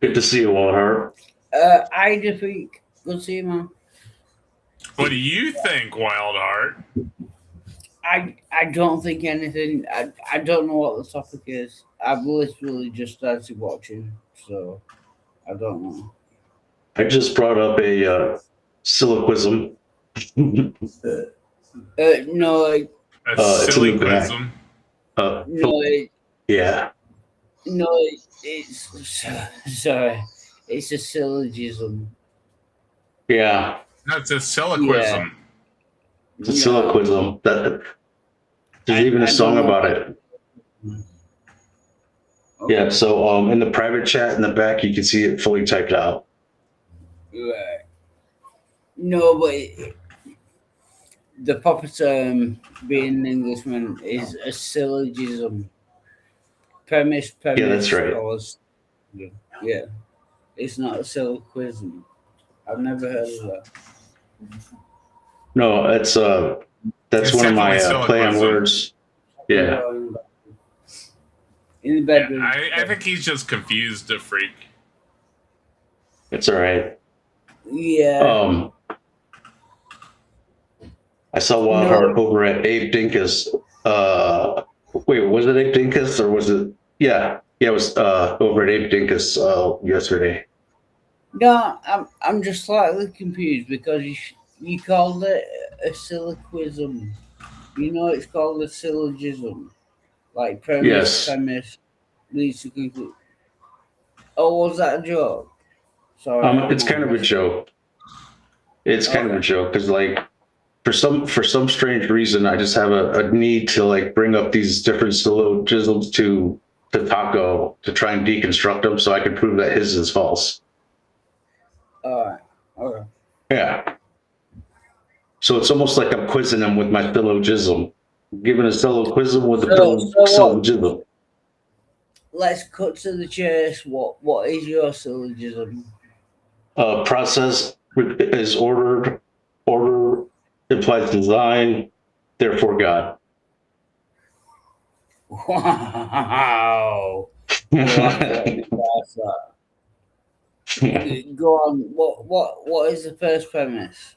Good to see you, Walhart. I defeat. Good to see you, man. What do you think, Wild Heart? I don't think anything. I don't know what the topic is. I've literally just started watching, so I don't know. I just brought up a syllogism. No, A It's in silly the back. quism. no, Yeah. no. It's sorry. It's a syllogism. Yeah. That's a Yeah. sylloquism. It's a No, syllogism. There's even a I song don't know. about it. Okay. Yeah. So in the private chat in the back, you can see it fully typed out. Right. No, but the proper term, being an Englishman, is a syllogism. Premise, Yeah, that's right. cause. Yeah, it's not a syllogism. I've never heard of that. No, that's It's one of my definitely play on syllogism. words. Yeah. In the Yeah, bedroom. I think he's just confused, a freak. It's all right. Yeah. I saw Wildheart over at Abe Dinkus. Wait, was it Abe Dinkus or was it? Yeah, it was over at Abe Dinkus yesterday. No, I'm just slightly confused because you called it a syllogism. You know, it's called a syllogism, like Yes. premise leads to conclusion. Oh, was that a joke? Sorry. It's kind of a joke. It's kind of a joke because, like, for some strange reason, I just have a need to like bring up these different syllogisms to Taco to try and deconstruct them so I can prove that his is false. Alright. Okay. Yeah. So it's almost like I'm quizzing him with my syllogism, giving a syllogism with a syllogism. Let's cut to the chase. What is your syllogism? Process is ordered. Order implies design. Therefore, God. Wow. Go on. What is the first premise?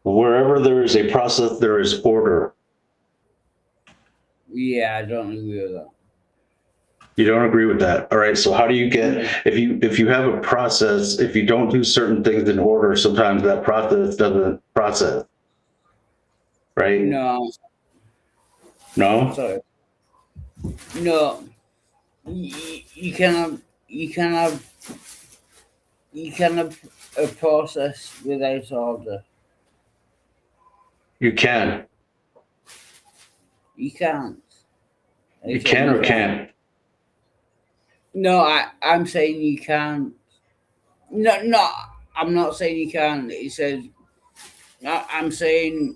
Wherever there is a process, there is order. Yeah, I don't agree with that. You don't agree with that. All right. So how do you get if you have a process, if you don't do certain things in order, sometimes that process doesn't process. Right? No. No? Sorry. No. You can have a process without order. You can. You can't. You can or can't. No, I'm saying you can't. No, I'm not saying you can. It says, I'm saying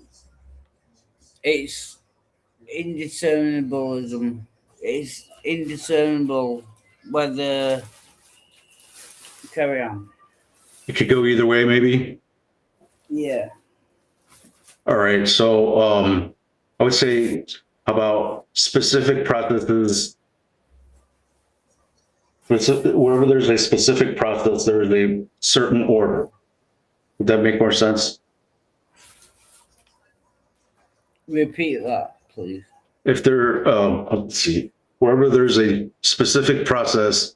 it's indeterminableism. It's indeterminable whether. Carry on. It could go either way, maybe. Yeah. All right. So I would say about specific processes. Wherever there's a specific process, there is a certain order. Would that make more sense? Repeat that, please. If there, let's see, wherever there's a specific process,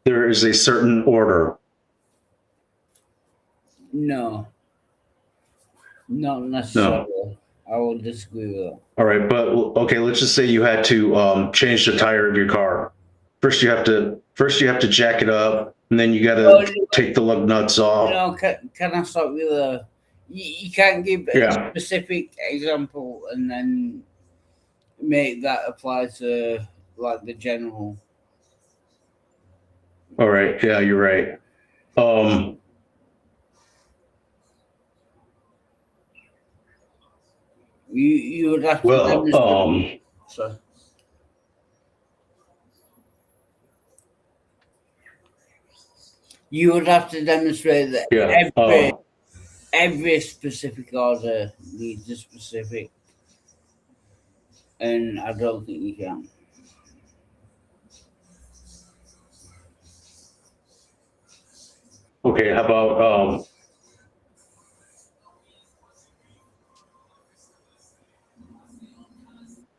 there is a certain order. No. Not necessarily. No. I will disagree with that. All right, but okay, let's just say you had to change the tire of your car. First, you have to jack it up, and then you got to take the lug nuts off. No, can I stop you there? You can't give a specific example and then make that apply to like the general. All right, yeah, you're right. You would have to demonstrate. Sorry. You would have to demonstrate that every specific order needs a specific, and I don't think you can. Okay, how about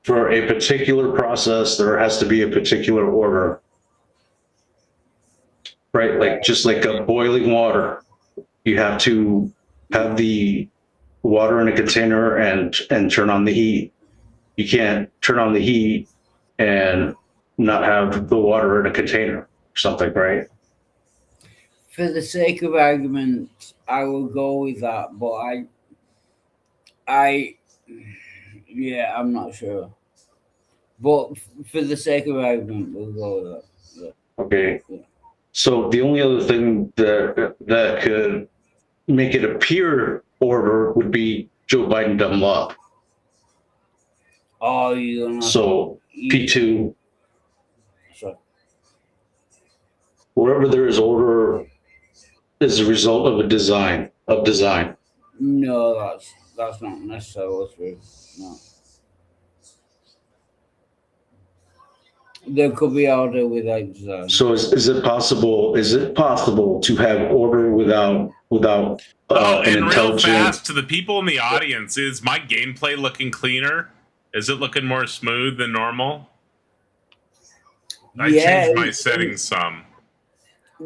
for a particular process, there has to be a particular order, right? Like just like a boiling water, you have to have the water in a container and turn on the heat. You can't turn on the heat and not have the water in a container or something, right? For the sake of argument, I will go with that, but I, yeah, I'm not sure. But for the sake of argument, we'll go with that. Okay. Yeah. So the only other thing that could make it appear order would be Joe Biden dumb law. Oh, you're gonna. So P2, Sorry. wherever there is order is a result of a design. No, that's not necessarily true. No, there could be order without design. So is it possible to have order without Oh, an and real intelligent? fast to the people in the audience, is my gameplay looking cleaner? Is it looking more smooth than normal? I Yeah, changed my settings some.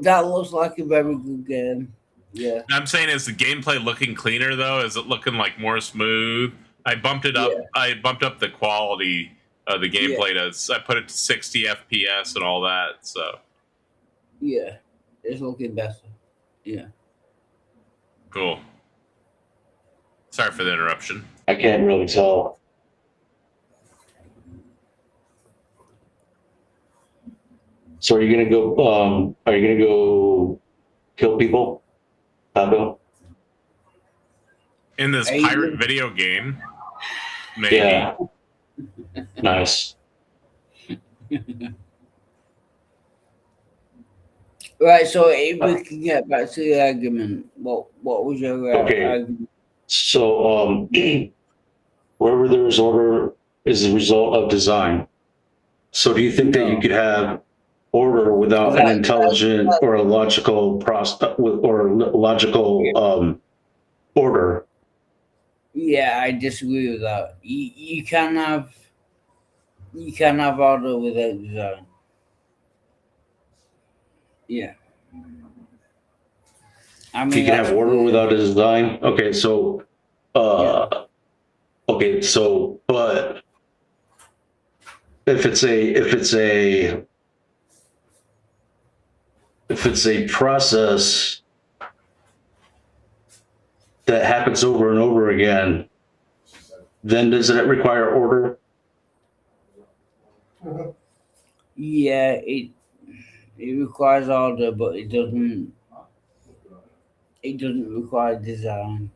that looks like a very good game. Yeah, I'm saying, is the gameplay looking cleaner though? Is it looking like more smooth? I bumped it up. Yeah. I bumped up the quality of the Yeah. gameplay. I put it to 60 FPS and all that. So yeah, it's looking better. Yeah. cool. Sorry for the interruption. I can't really tell. So are you gonna go? Are you gonna go kill people, Pablo? In this Hey, pirate video game, maybe. Yeah. Nice. Right, so if we can get back to the argument, what was your Okay. argument? So wherever there is order is the result of design. So do you think that you No. could have order without an intelligent or a logical process or logical order? Yeah, I disagree with that. You can have order without design. Yeah. I mean, You can have order without a design. Okay, so okay, so but if it's a process that happens over and over again, then does it require order? Yeah, it requires order, but it doesn't require design.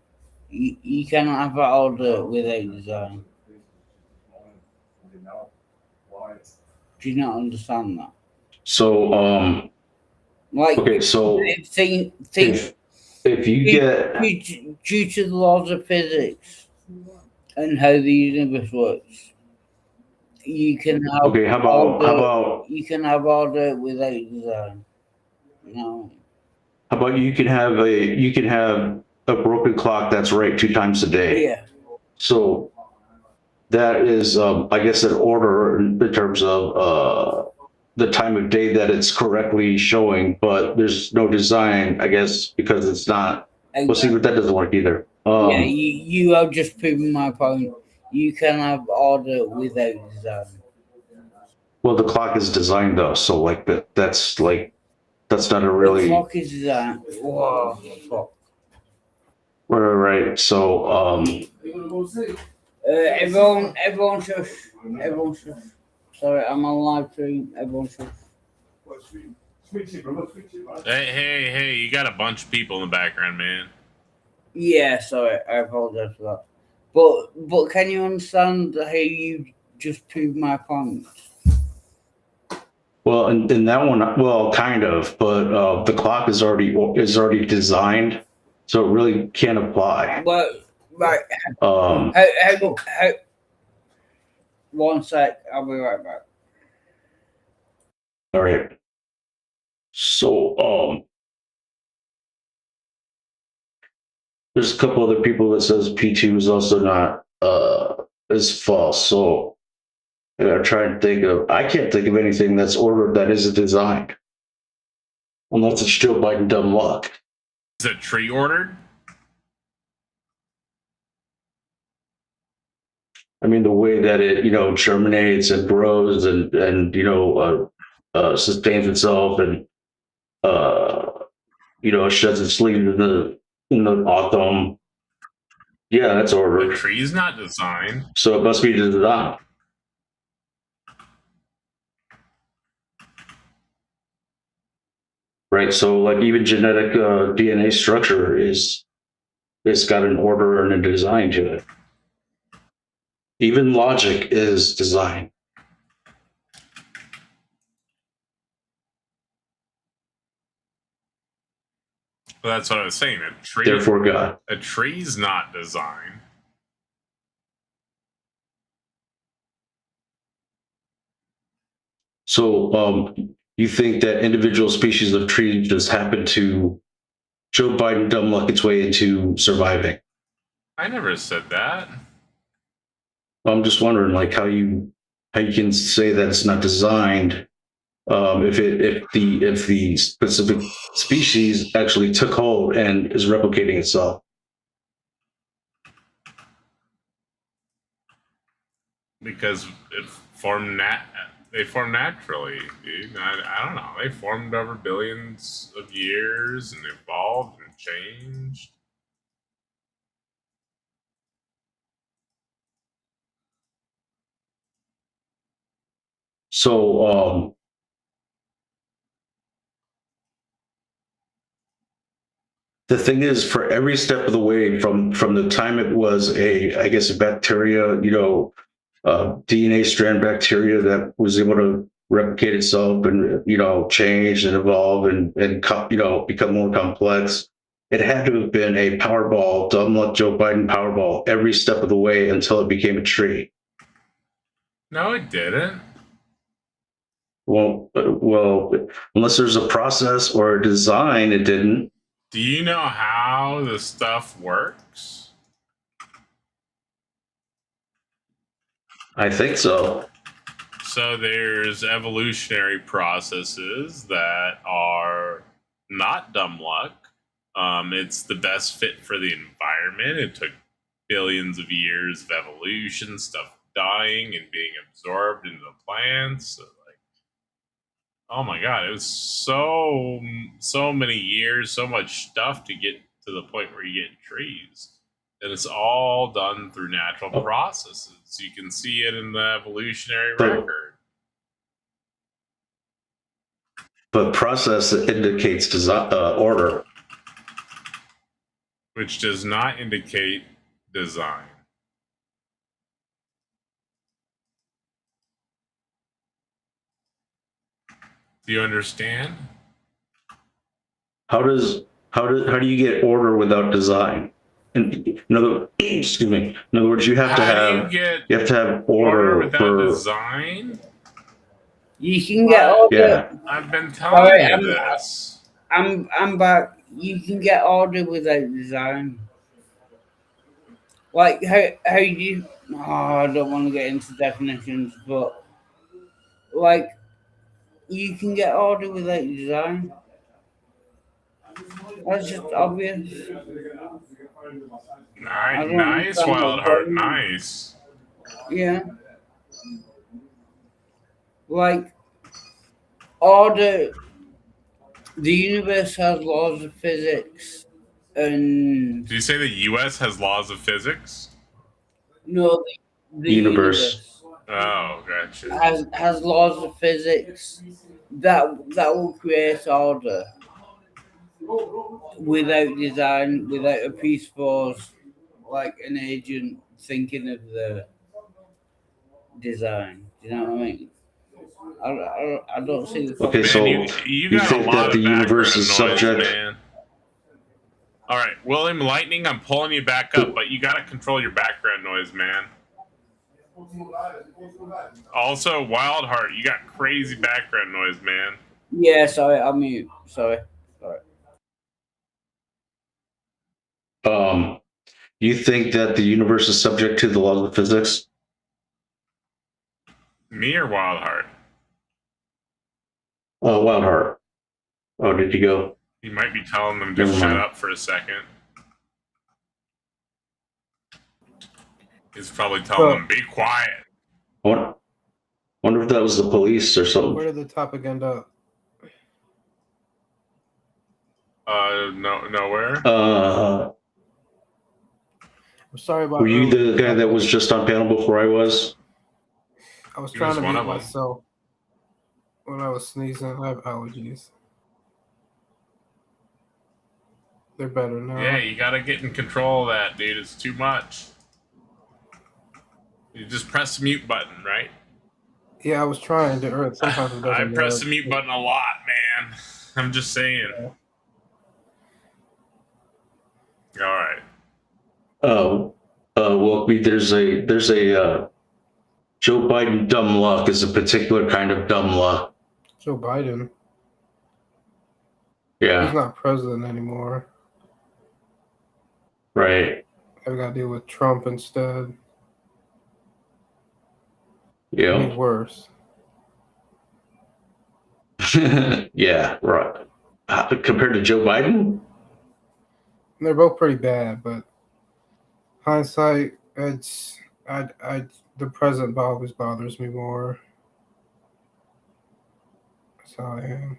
You cannot have order without design. Do you not understand that? So Like, okay, so think if you get due to the laws of physics and how the universe works, you can have okay, how about you can have order without design. You know? how about you can have a broken clock that's right 2 times a day. Yeah. So that is I guess an order in terms of the time of day that it's correctly showing, but there's no design, I guess, because it's not. Well, see, but that doesn't work either. Yeah, you have just proven my point. You can have order without design. Well, the clock is designed though, so like that's not a The really clock is designed. Whoa, fuck. right. So Everyone shush. Everyone shush. Sorry, I'm on live stream. Everyone shush. Hey! You got a bunch of people in the background, man. Yeah, sorry, I apologize for that. But can you understand how you just proved my point? well, in that one, well, kind of, but the clock is already designed, so it really can't apply. Well, right. Um, How, one sec, I'll be right back. all right. So there's a couple other people that says P2 is also not is false. So I'm trying to think of. I can't think of anything that's ordered that isn't designed, unless it's Joe Biden dumb luck. Is a tree ordered? I mean, the way that it germinates and grows and sustains itself and sheds its leaves in the autumn. Yeah, that's The ordered. tree's not designed. So it must be designed. Right. So like even genetic DNA structure it's got an order and a design to it. Even logic is design. Well, that's what I was saying. Therefore, God. A tree's not designed. So you think that individual species of tree just happen to Joe Biden dumb luck its way into surviving? I never said that. I'm just wondering, like, how you can say that it's not designed if the specific species actually took hold and is replicating itself. Because they formed naturally, dude. I don't know. They formed over billions of years and evolved and changed. So the thing is, for every step of the way, from the time it was I guess a bacteria, DNA strand bacteria that was able to replicate itself and change and evolve and become more complex. It had to have been a Powerball, dumb luck Joe Biden Powerball every step of the way until it became a tree. No, it didn't. Well, unless there's a process or a design, it didn't. Do you know how the stuff works? I think so. So there's evolutionary processes that are not dumb luck. It's the best fit for the environment. It took billions of years of evolution, stuff dying and being absorbed into the plants. So, like, oh my god, it was so many years, so much stuff to get to the point where you get trees. And it's all done through natural processes. You can see it in the evolutionary record. But process indicates order. Which does not indicate design. Do you understand? How do you get order without design? In other words, you have to have order without for design. You can get order. Yeah. I've been telling you this. I'm back. You can get order without design. Like how you? Oh, I don't want to get into definitions, but like you can get order without design. That's just obvious. Nice, Wildheart. Nice. Yeah. Like order. The universe has laws of physics, and Did you say the U.S. has laws of physics? no, the universe Oh, gotcha. has laws of physics that will create order without design, without a peace force, like an agent thinking of the design. Do you know what I mean? I don't see the Okay, Man, so you got think a lot that the of universe background is noise, subject? man. All right, William Lightning, I'm pulling you back up, but you got to control your background noise, man. Also, Wildheart, you got crazy background noise, man. Yeah, sorry, I'm mute. Sorry. You think that the universe is subject to the laws of physics? Me or Wildheart? Oh, Wildheart. Oh, did you go? You might be telling them to Never shut mind. up for a second. He's probably telling them, be quiet. Wonder if that was the police or something. Where did the topic end up? Nowhere. I'm sorry about. Were you earlier. the guy that was just on panel before I was? I was He trying was to one mute of 'em. myself when I was sneezing. I have allergies. They're better now. Yeah, you gotta get in control of that, dude. It's too much. You just press the mute button, right? Yeah, I was trying to. Or sometimes it I doesn't press work. the mute button a lot, man. I'm just saying. Yeah. All right. Well, there's a Joe Biden dumb luck is a particular kind of dumb luck. Joe Biden. He's Yeah, not president anymore. right. I've got to deal with Trump instead. He's Yeah. worse. Yeah, right. Compared to Joe Biden? They're both pretty bad, but hindsight, the present always bothers me more. That's how I am.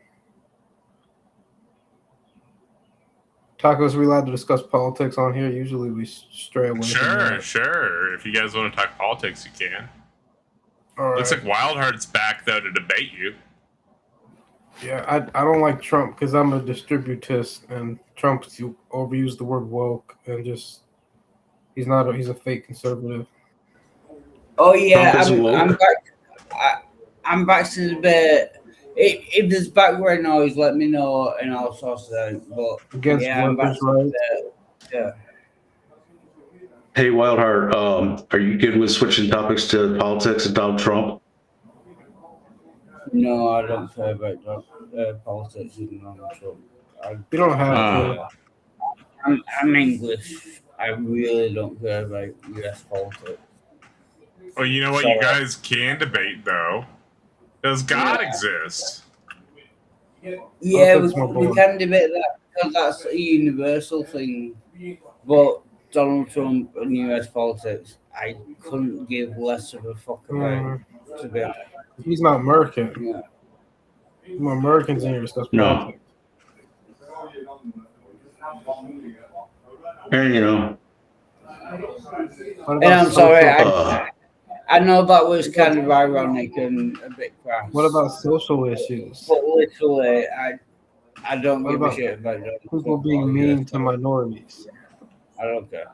Tacos, we allowed to discuss politics on here? Usually we stray away from that. Sure. If you guys want to talk politics, you can. All Looks right. like Wildheart's back, though, to debate you. Yeah, I don't like Trump because I'm a distributist, and Trump overused the word woke and just he's a fake conservative. Oh yeah, Trump is I'm woke. back. I'm back to the bit. If there's background noise, let me know and I'll sort it out. But Against yeah, I'm back workers' to the rights. bit. Yeah. Hey, Wildheart, are you good with switching topics to politics and Donald Trump? No, I don't care about politics and Donald Trump. You don't have to. I'm English. I really don't care about US politics. Well, you know what you guys can debate, though? Does God exist? Yeah, Politics more we boring. can debate that because that's a universal thing. But Donald Trump and US politics, I couldn't give less of a fuck about, to be honest. He's not American. Yeah. More Americans in here discuss No. politics. And you know, What And about I'm sorry, social- I know that was kind of ironic and a bit crass. What about social issues? But literally, I don't What give a about shit about Donald people Trump being or mean US to minorities? I don't care.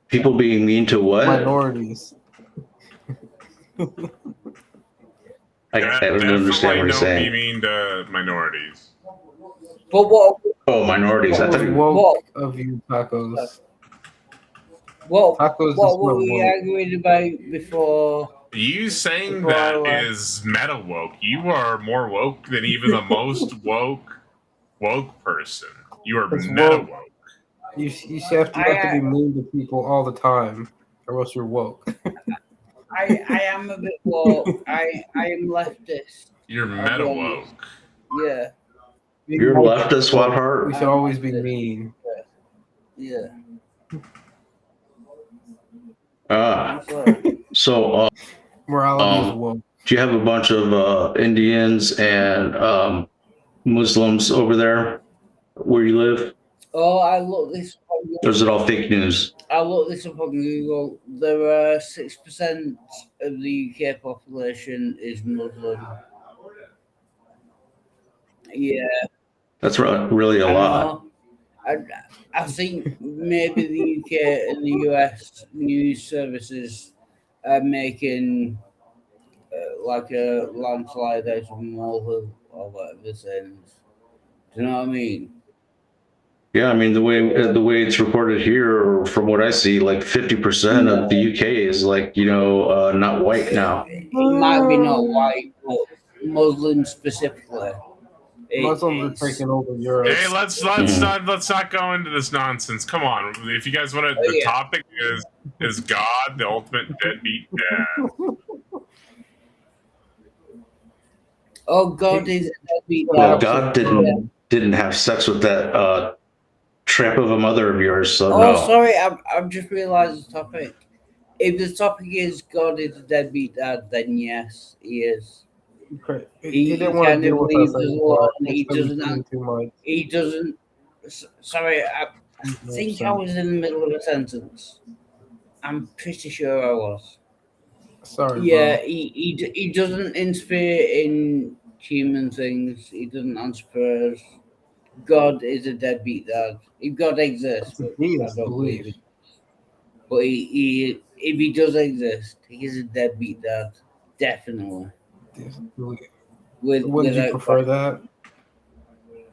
people being mean to what? Minorities. I don't understand what Definitely he's don't be saying. mean to minorities. But what Oh, minorities. I What was thought you woke of you, Tacos? what Tacos what is were not we woke. arguing about before? You saying Before I that left. is meta woke. You are more woke than even the most woke person. You are It's meta woke. woke. You have to be mean to people all the time, or else you're woke. I am a bit woke. I am leftist. You're I'll be meta honest. woke. Yeah, You're leftist, We Wildheart? should always be mean. yeah. Ah, I'm sorry. so Morality is woke. do you have a bunch of Indians and Muslims over there where you live? Oh, I looked this up on Or is it all fake news? I looked this up on Google. There are 6% of the UK population is Muslim. Yeah, That's really a I lot. know. I think maybe the UK and the US news services are making like a landslide out of molehill or whatever the saying is. Do you know what I mean? Yeah, I mean the way it's reported here, from what I see, like 50% of the UK is like not white now. It might be not white, but Muslim specifically Muslims are taking over Europe. Hey, let's not go into this nonsense. Come on, if you guys want to, the topic is God, the ultimate deadbeat dad. Oh, God is a deadbeat dad. Well, God didn't have sex with that tramp of a mother of yours, so no. Sorry, I've just realised the topic. If the topic is God is a deadbeat dad, then yes, he is. He didn't want to deal with us anymore. He doesn't. Sorry, I think I was in the middle of a sentence. I'm pretty sure I was. Sorry, yeah, bro. He doesn't interfere in human things. He doesn't answer prayers. God is a deadbeat dad. If God exists, which I don't believe it. But if he does exist, he is a deadbeat dad. Definitely. Wouldn't you prefer that?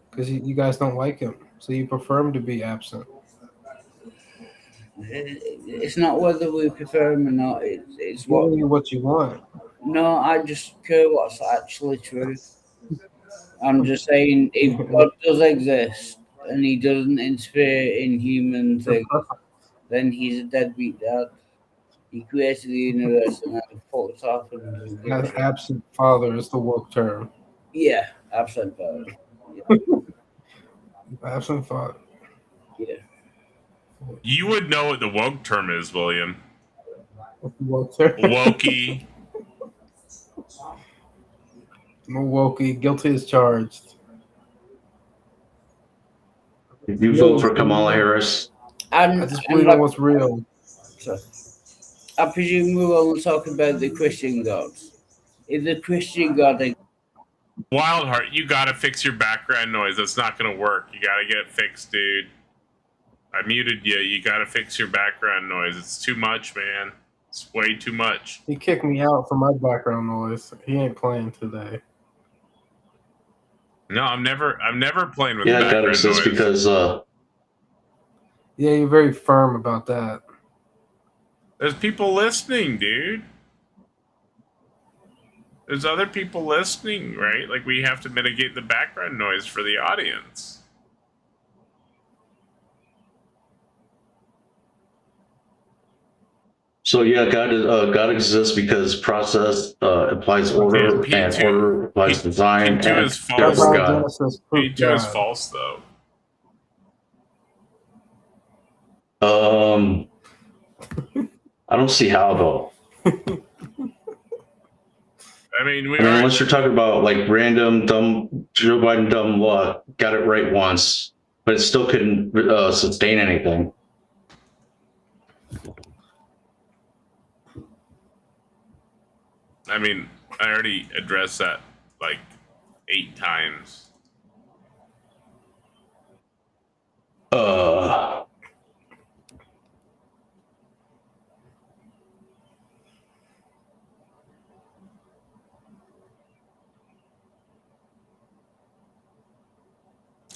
Because you guys don't like him, so you prefer him to be absent. It's not whether we prefer him or not. It's what you want. No, I just care what's actually true. I'm just saying, if God does exist and he doesn't interfere in human things, then he's a deadbeat dad. He created the universe and then fucked off and As absent father is the woke term. Yeah, absent father. Yeah. Absent father. Yeah. You would know what the woke term is, William. Woke term. Wokey. No wokey. Guilty as charged. If you vote for Kamala Harris, I just believe in what's real. So, I presume we're only talking about the Christian gods. If the Christian God Wildheart, you gotta fix your background noise. That's not gonna work. You gotta get it fixed, dude. I muted you. You gotta fix your background noise. It's too much, man. It's way too much. He kicked me out for my background noise. He ain't playing today. No, I'm never playing with yeah, background God exists noise. because yeah, you're very firm about that. There's people listening, dude. There's other people listening, right? Like, we have to mitigate the background noise for the audience. So yeah, God exists because process implies order, and order implies design, P2 and is false. therefore God. P2 is false, though. I don't see how though. I mean, unless you're talking about like random dumb Joe Biden dumb law, got it right once, but it still couldn't sustain anything. I mean, I already addressed that like 8 times.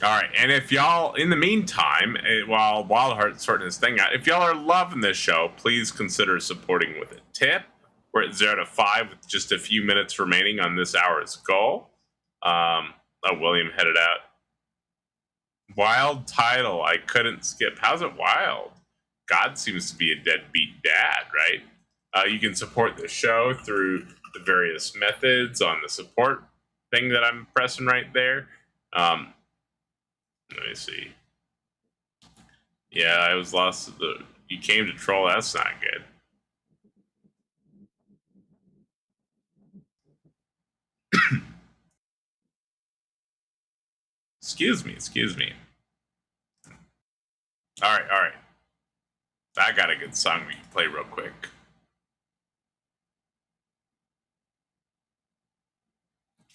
All right, and if y'all, in the meantime, while Wildheart's sorting his thing out, if y'all are loving this show, please consider supporting with a tip. We're at 0 to 5 with just a few minutes remaining on this hour's goal. William headed out. Wild title, I couldn't skip. How's it wild? God seems to be a deadbeat dad, right? You can support the show through the various methods on the support thing that I'm pressing right there. Let me see. Yeah, I was lost. You came to troll. That's not good. Excuse me. All right. I got a good song we can play real quick.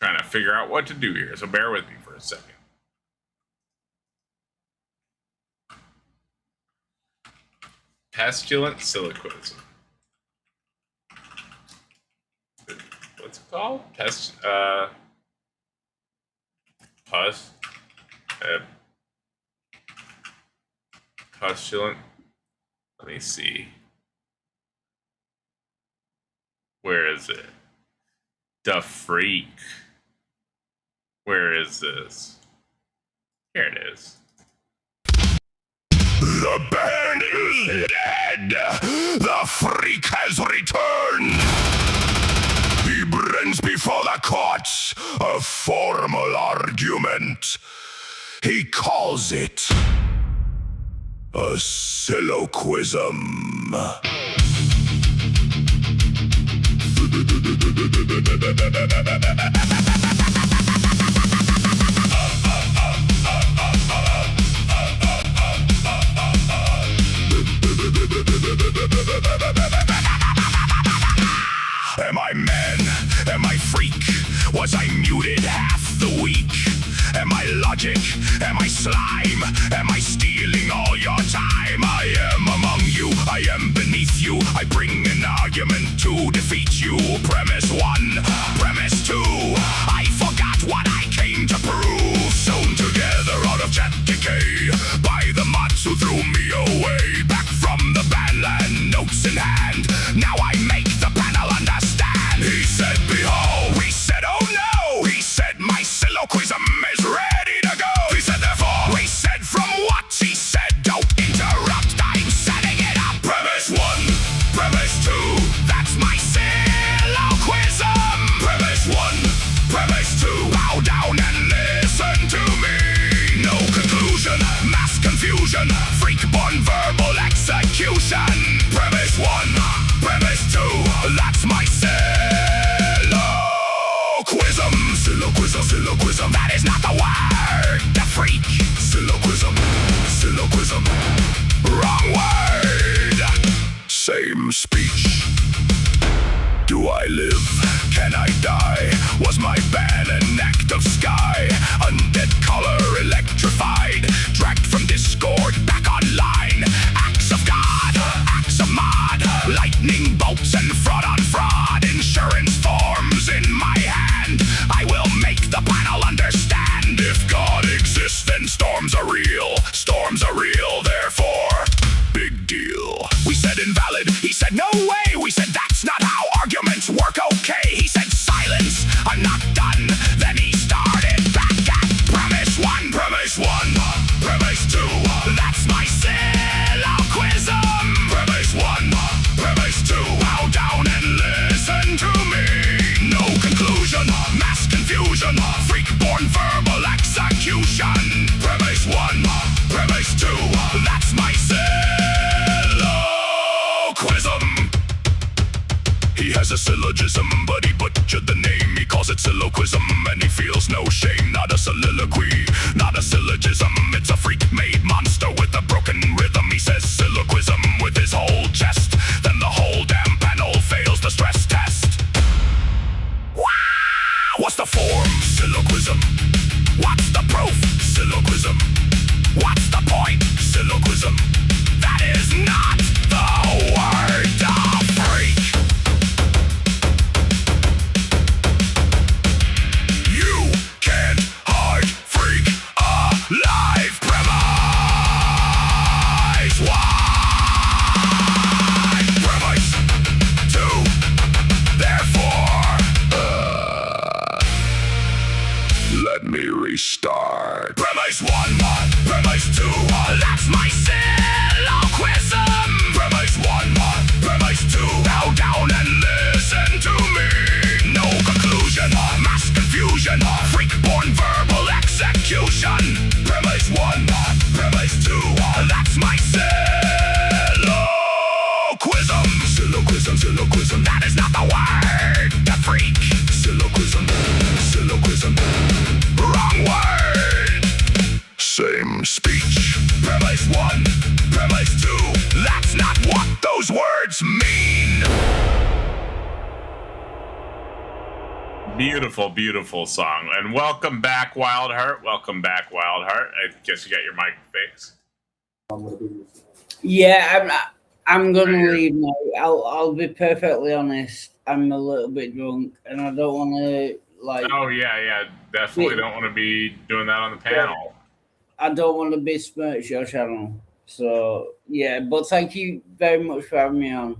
Trying to figure out what to do here, so bear with me for a second. Pestilent siliquism. What's it called? Postulant. Let me see. Where is it? The Freak. Where is this? Here it is. The band is dead. The freak has returned. He brings before the courts a formal argument. He calls it a sylloquism. Am I man? Am I freak? Was I muted half the week? Am I logic? Am I slime? Am I stealing all your time? I am among you, I am beneath you. I bring an argument to defeat you. Premise 1, premise 2. I forgot what I came to prove. Sewn together out of jet decay by the mods who threw me away. Back from the bandland, notes in hand. Now I make the panel understand. He said, behold. We said, oh no. He said, my sylloquism is ready to go. He said, therefore. We said, from what? He said, don't interrupt. I'm setting it up. Premise 1, premise 2. That's my sylloquism. Premise 1, premise 2. Bow down and listen to me. No conclusion, mass confusion. Freak-born verbal execution. Premise 1, premise 2. That's my sylloquism. Sylloquism, sylloquism. That is not the word. The freak. Sylloquism, sylloquism. Wrong word. Same speech. Do I live? Can I die? Was my ban an act of sky? Undead color electrified. Dragged from Discord back online. Acts of God, acts of mod. Lightning bolts and fraud on fraud. Insurance forms in my hand. I will make the panel understand. If God exists, then storms are real. Storms are real, therefore, big deal. We said invalid. He said no way. We said that's not how arguments work. Okay. He said silence. I'm not done. Then he started back at premise 1. Premise 1. Premise 2. That's my sylloquism. Premise 1. Premise 2. Bow down and listen to me. No conclusion. Mass confusion. Freak-born verbal execution. Premise 1. Premise 2. That's my sylloquism. He has a syllogism, but he butchered the name. He calls it sylloquism, and he feels no shame. Not a soliloquy, not a syllogism. It's a freak-made monster with a broken rhythm. He says sylloquism with his whole chest. Then the whole damn panel fails the stress test. Wow! What's the form? Sylloquism. What's the proof? Sylloquism. What's the point? Sylloquism. That is not the word of freak. You can't hard freak alive. Premise 1. Premise 2. Therefore, let me restart. Premise 1, premise 2. That's my sylloquism. Premise 1, premise 2. Bow down and listen to me. No conclusion, mass confusion. Freak-born verbal execution. Premise 1, premise 2. That's my sylloquism. Sylloquism, sylloquism. That is not the word. The freak. Sylloquism, sylloquism. Wrong word. Same speech. Premise 1, premise 2. That's not what those words mean. Beautiful, beautiful song. And welcome back, Wild Heart. Welcome back, Wild Heart. I guess you got your mic fixed. Yeah, I'm gonna leave now. I'll be perfectly honest. I'm a little bit drunk, and I don't want to Oh yeah. Definitely don't want to be doing that on the panel. I don't want to besmirch your channel. So yeah, but thank you very much for having me on.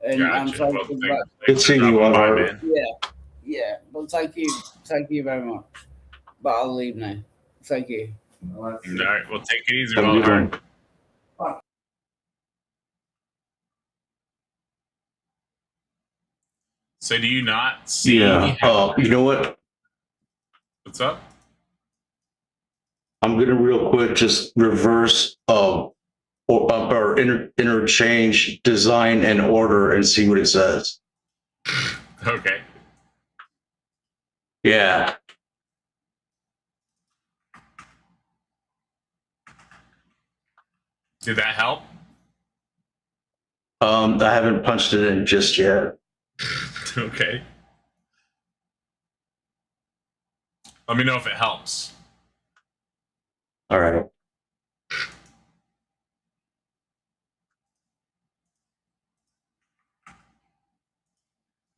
And I'm Gotcha. sorry Well, for thanks Good seeing for you, dropping by, Wild Heart. man. yeah. But thank you very much. but I'll leave now. Thank you. All right, well, take it easy. Have a good Hard. one. So, do you not see? Yeah. You know what? What's up? I'm gonna real quick just reverse or interchange design and order and see what it says. Okay. Yeah. Did that help? I haven't punched it in just yet. Okay. Let me know if it helps. All right.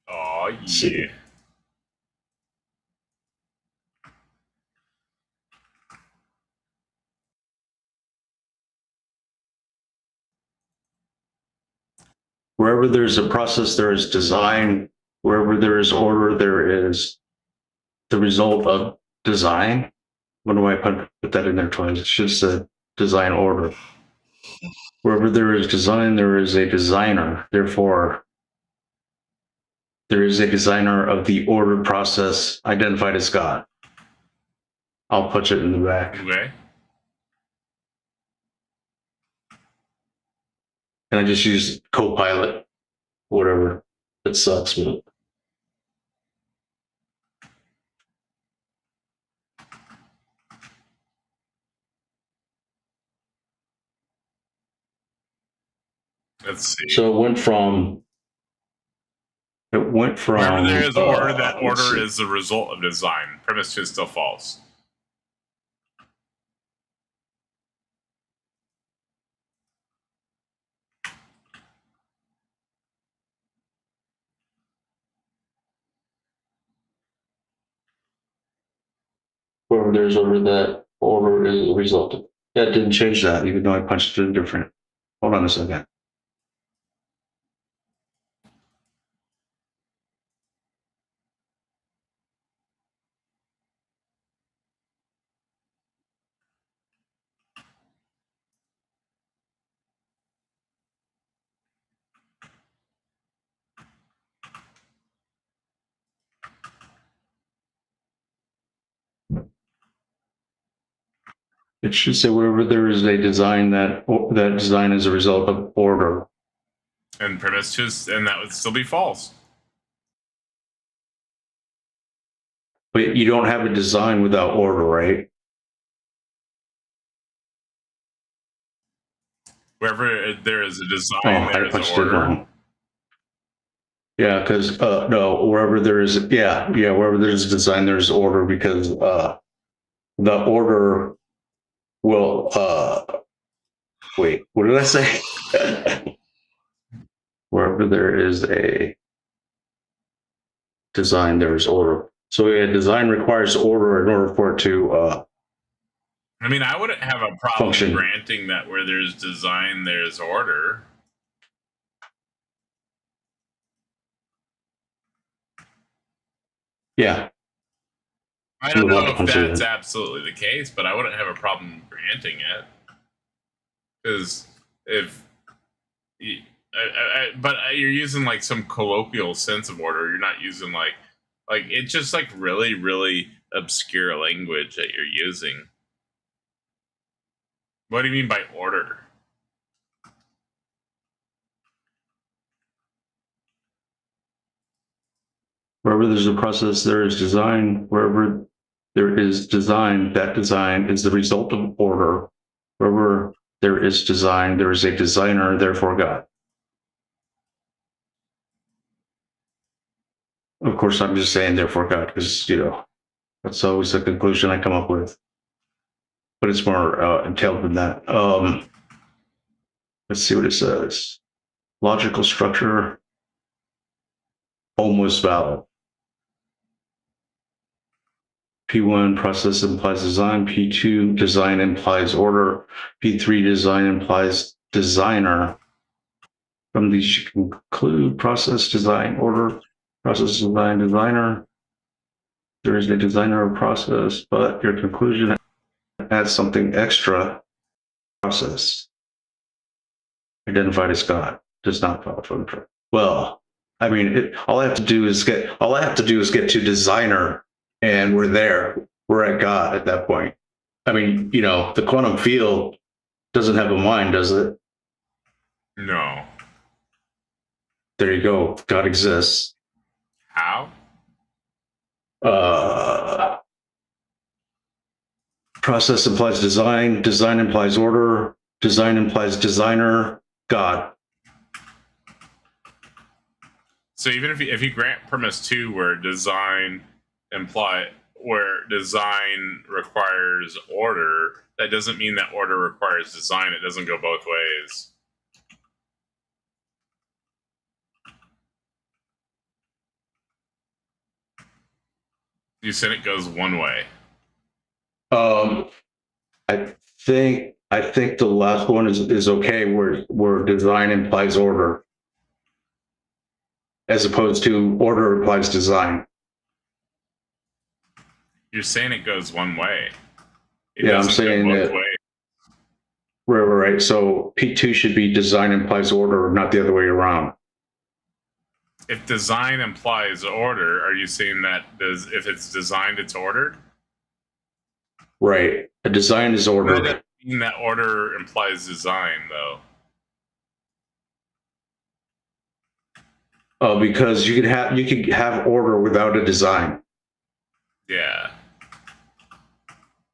Oh See. yeah. Wherever there's a process, there is design. Wherever there is order, there is the result of design. When do I put that in there twice? It should say design order. Wherever there is design, there is a designer. Therefore, there is a designer of the order process identified as God. I'll put it in the back. Okay. And I just use Copilot, whatever. It sucks, but Let's see. so it went from Wherever there is order, that let's order see. is the result of design. Premise 2 is still false. Wherever there's order, that order is the result of. Yeah, it didn't change that, even though I punched it in different. Hold on a second. It should say wherever there is a design that design is a result of order. And premise 2 is, and that would still be false. But you don't have a design without order, right? Wherever there is a design, I there is punched it order. wrong. Yeah, because no, wherever there is wherever there's design, there's order because the order will wait, what did I say? Wherever there is a design, there's order. So a design requires order in order for it to I mean, I wouldn't have a problem function. granting that where there's design, there's order. Yeah. I don't You'll know have to if punch it that's in. absolutely the case, but I wouldn't have a problem granting it. Because if, but you're using like some colloquial sense of order. You're not using like it's just like really, really obscure language that you're using. What do you mean by order? Wherever there's a process, there is design. Wherever there is design, that design is the result of order. Wherever there is design, there is a designer, therefore God. Of course, I'm just saying therefore God because, that's always the conclusion I come up with. But it's more entailed than that. Let's see what it says. Logical structure, almost valid. P1 process implies design. P2 design implies order. P3 design implies designer. From these, you can conclude process design order, process design designer. there is a designer or process, but your conclusion adds something extra. Process identified as God does not follow from the. Well, I mean, all I have to do is get to designer, and we're there. We're at God at that point. I mean, the quantum field doesn't have a mind, does it? No. There you go. God exists. How? Process implies design. Design implies order. Design implies designer. God. So even if you grant premise 2 where design requires order, that doesn't mean that order requires design. It doesn't go both ways. You said it goes one way. I think the last one is okay, where design implies order, as opposed to order implies design. You're saying it goes one way. Yeah, I'm saying that. Right. So P2 should be design implies order, not the other way around. If design implies order, are you saying that if it's designed, it's ordered? Right. A design is ordered. That doesn't mean that order implies design, though. Because you could have order without a design. Yeah.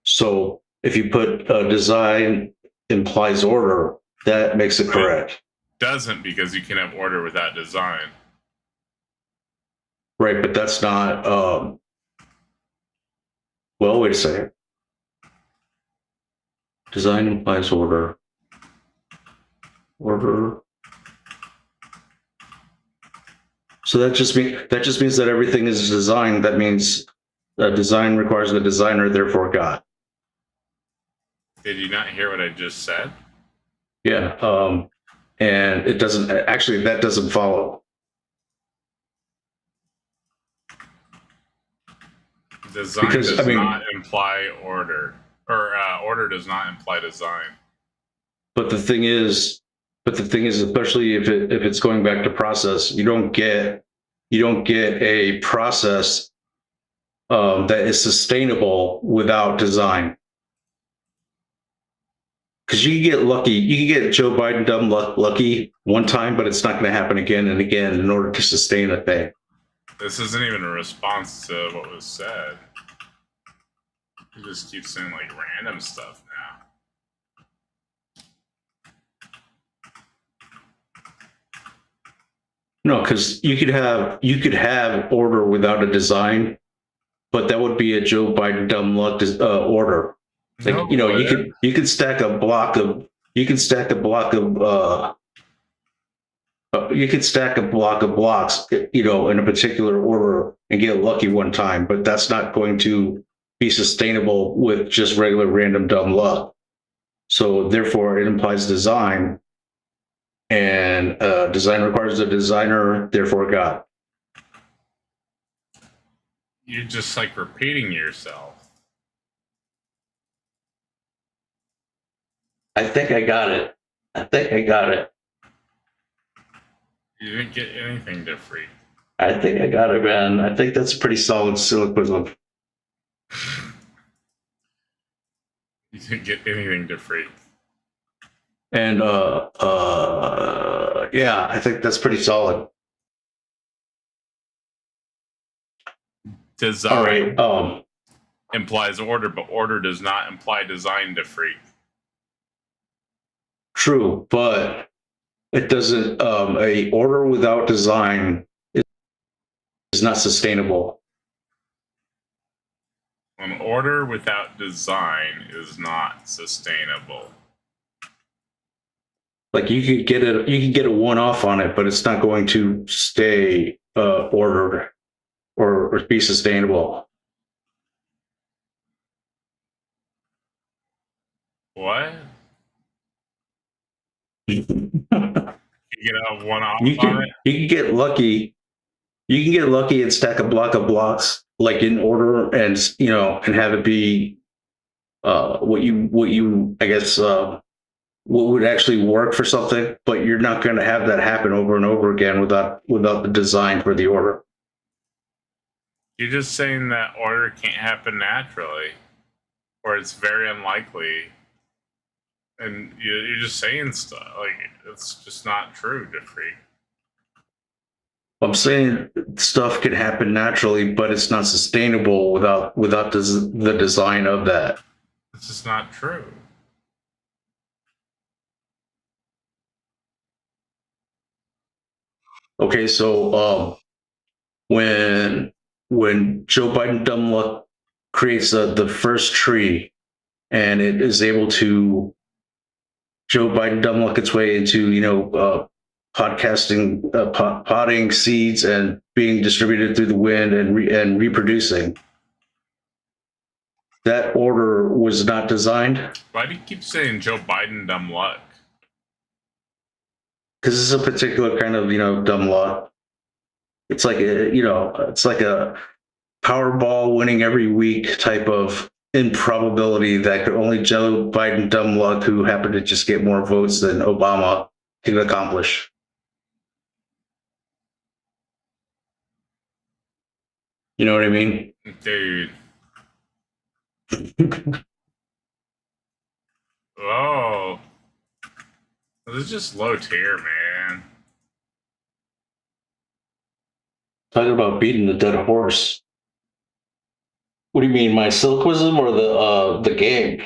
So if you put design implies order, that makes it correct. Doesn't, because you can have order without design. Right, but that's not. Well, wait a second. Design implies order. Order. So that just means that everything is designed. That means design requires the designer, therefore God. Did you not hear what I just said? Yeah. And it doesn't actually. That doesn't follow. Design does not imply order, or order does not imply design. But the thing is, especially if it's going back to process, you don't get a process that is sustainable without design. Because you can get lucky, you can get Joe Biden dumb lucky one time, but it's not going to happen again and again in order to sustain a thing. This isn't even a response to what was said. You just keep saying like random stuff now. No, because you could have order without a design, but that would be a Joe Biden dumb luck order. Like, No, you could stack a block of blocks, in a particular order and get lucky one time, but that's not going to be sustainable with just regular random dumb luck. So therefore, it implies design, and design requires a designer, therefore God. You're just like repeating yourself. I think I got it. You didn't get anything different. I think I got it, man. I think that's a pretty solid syllogism. You didn't get anything different. And yeah, I think that's pretty solid. Design All right. Implies order, but order does not imply design different. True, but it doesn't. A order without design is not sustainable. An order without design is not sustainable. Like you could get a one-off on it, but it's not going to stay ordered or be sustainable. What? You You get a one-off on it? can get lucky. You can get lucky and stack a block of blocks like in order, and and have it be what you I guess what would actually work for something, but you're not going to have that happen over and over again without the design for the order. You're just saying that order can't happen naturally, or it's very unlikely, and you're just saying stuff like it's just not true, Jeffrey. I'm saying stuff can happen naturally, but it's not sustainable without the design of that. It's just not true. Okay, so when Joe Biden dumb luck creates the first tree, and it is able to Joe Biden dumb luck its way into podcasting, potting seeds and being distributed through the wind and reproducing. That order was not designed. Why do you keep saying Joe Biden dumb luck? Because it's a particular kind of dumb luck. It's like it's like a Powerball winning every week type of improbability that could only Joe Biden dumb luck, who happened to just get more votes than Obama, can accomplish. You know what I mean? Dude. Oh. This is just low tier, man. Talking about beating the dead horse. What do you mean, my syllogism or the game?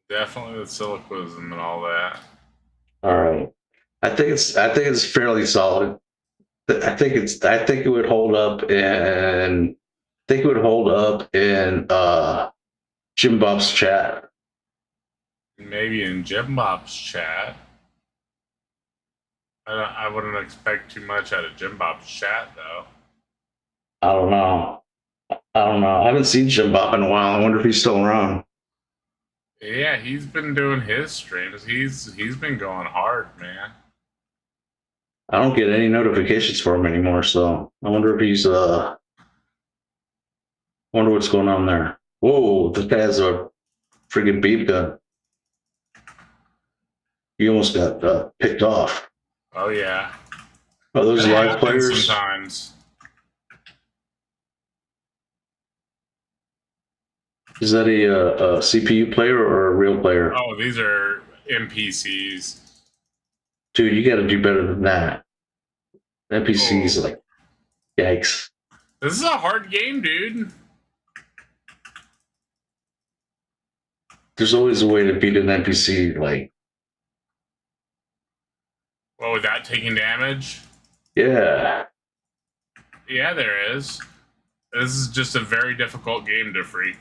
Definitely the syllogism and all that. All right. I think it's fairly solid. I think it would hold up in Jim Bob's chat. Maybe in Jim Bob's chat. I wouldn't expect too much out of Jim Bob's chat, though. I don't know. I haven't seen Jim Bob in a while. I wonder if he's still around. Yeah, he's been doing his streams. He's been going hard, man. I don't get any notifications for him anymore, so I wonder if he's I wonder what's going on there. Whoa, this guy has a friggin' beep gun. He almost got picked off. Oh yeah. Are those That live happens players? sometimes. Is that a CPU player or a real player? Oh, these are NPCs. Dude, you got to do better than that. NPCs, like, yikes. This is a hard game, dude. There's always a way to beat an NPC, like. Well, without taking damage? Yeah. Yeah, there is. This is just a very difficult game to freak.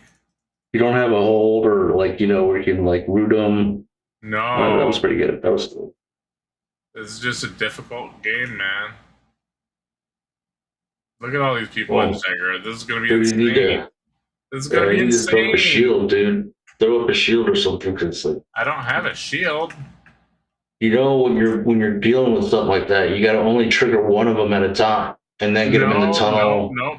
You don't have a hold or, like, where you can, like, root them. No. Oh, that was pretty good. That was cool. This is just a difficult game, man. Look at all these people in Segura. This is going to be insane. This is going to be insane. Throw up a shield, dude. Throw up a shield or something. Cause, like, I don't have a shield. When you're dealing with stuff like that, you got to only trigger one of them at a time, and then get them in the tunnel. Nope.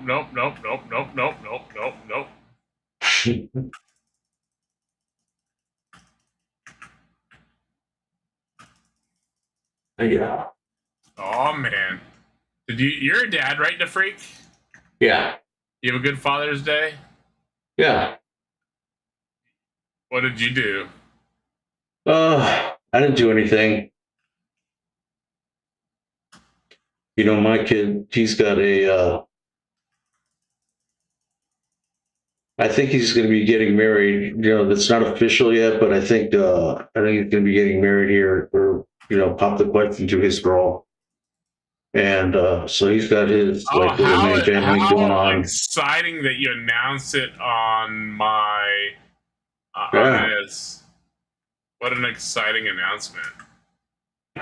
Yeah. Oh man, you're a dad, right, freak? Yeah. You have a good Father's Day? Yeah. What did you do? I didn't do anything. My kid, he's got I think he's going to be getting married. That's not official yet, but I think he's going to be getting married here, or pop the question to his girl. And so he's got his little mini family going on. Exciting that you announce it on my Yeah. on this. What an exciting announcement.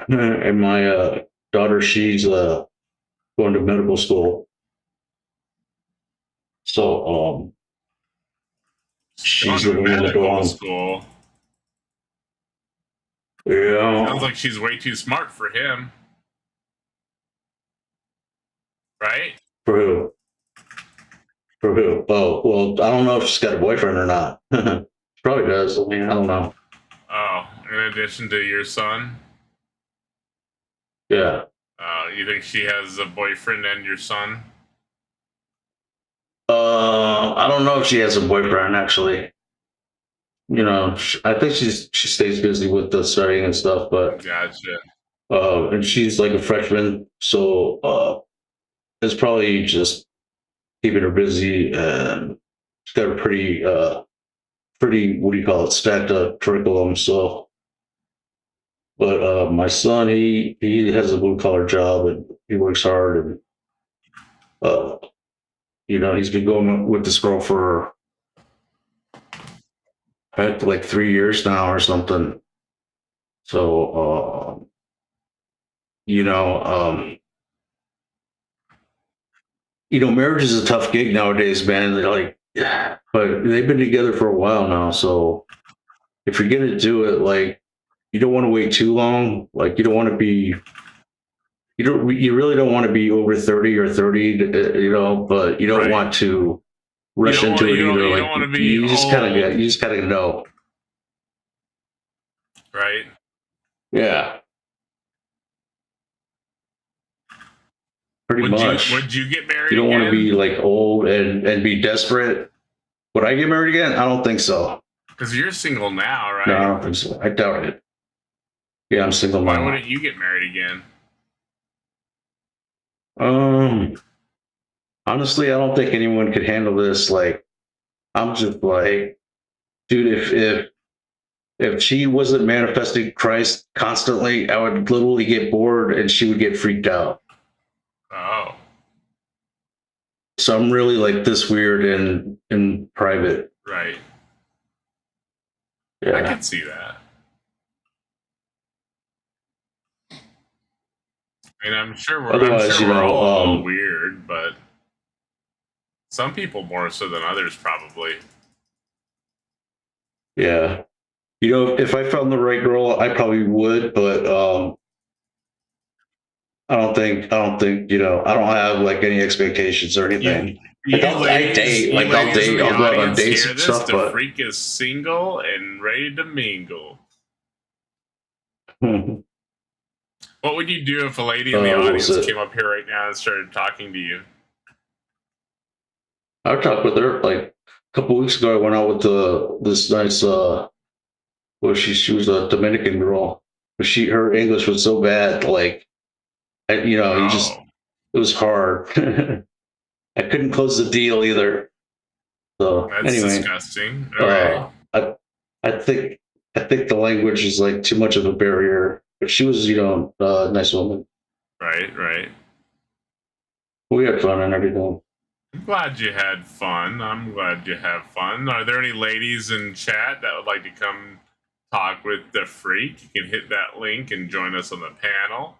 And my daughter, she's going to medical school. So she's living in the dorm. School. Yeah. Sounds like she's way too smart for him. right? For who? For who? Oh, well, I don't know if she's got a boyfriend or not. She probably does. I mean, I don't know. Oh, in addition to your son, Yeah. you think she has a boyfriend and your son? I don't know if she has a boyfriend actually. You know, I think she stays busy with the studying and stuff, but Gotcha. and she's like a freshman, so it's probably just keeping her busy, and she's got a pretty what do you call it, stacked up curriculum. So, but my son, he has a blue collar job and he works hard, and uh, you know, he's been going with this girl for like 3 years now or something. So, you know, marriage is a tough gig nowadays, man. They're like, yeah, but they've been together for a while now. So if you're gonna do it, like, you don't want to wait too long. Like, you don't want to be, you really don't want to be over 30 or 30, but you don't Right. want to rush into it either. You Like, don't want to be you just old, gotta know. right? Yeah. Pretty much. Would you get married? You don't want to again? be like old and be desperate. Would I get married again? I don't think so. Because you're single now, right? No, I don't think so. I doubt it. Yeah, I'm single Why now. wouldn't you get married again? Honestly, I don't think anyone could handle this. Like, I'm just like, dude, if she wasn't manifesting Christ constantly, I would literally get bored and she would get freaked out. Oh, So I'm really like this weird in private. right. I Yeah. can see that. I mean, I'm sure we're Otherwise, all a little weird, but some people more so than others, probably. Yeah. If I found the right girl, I probably would, but I don't think, I don't have like any expectations or anything. Like, I'll date, I'll go out on dates and stuff, The but freak is single and ready to mingle. What would you do if a lady in the audience came up here right now and started talking to you? I talked with her like a couple weeks ago. I went out with this nice she was a Dominican girl, but her English was so bad, like, it was hard. I couldn't close the deal either. So That's anyway, disgusting. Okay. I think the language is like too much of a barrier. But she was, a nice woman. Right. We had fun and everything. I'm glad you had fun. I'm glad you have fun. Are there any ladies in chat that would like to come talk with the freak? You can hit that link and join us on the panel.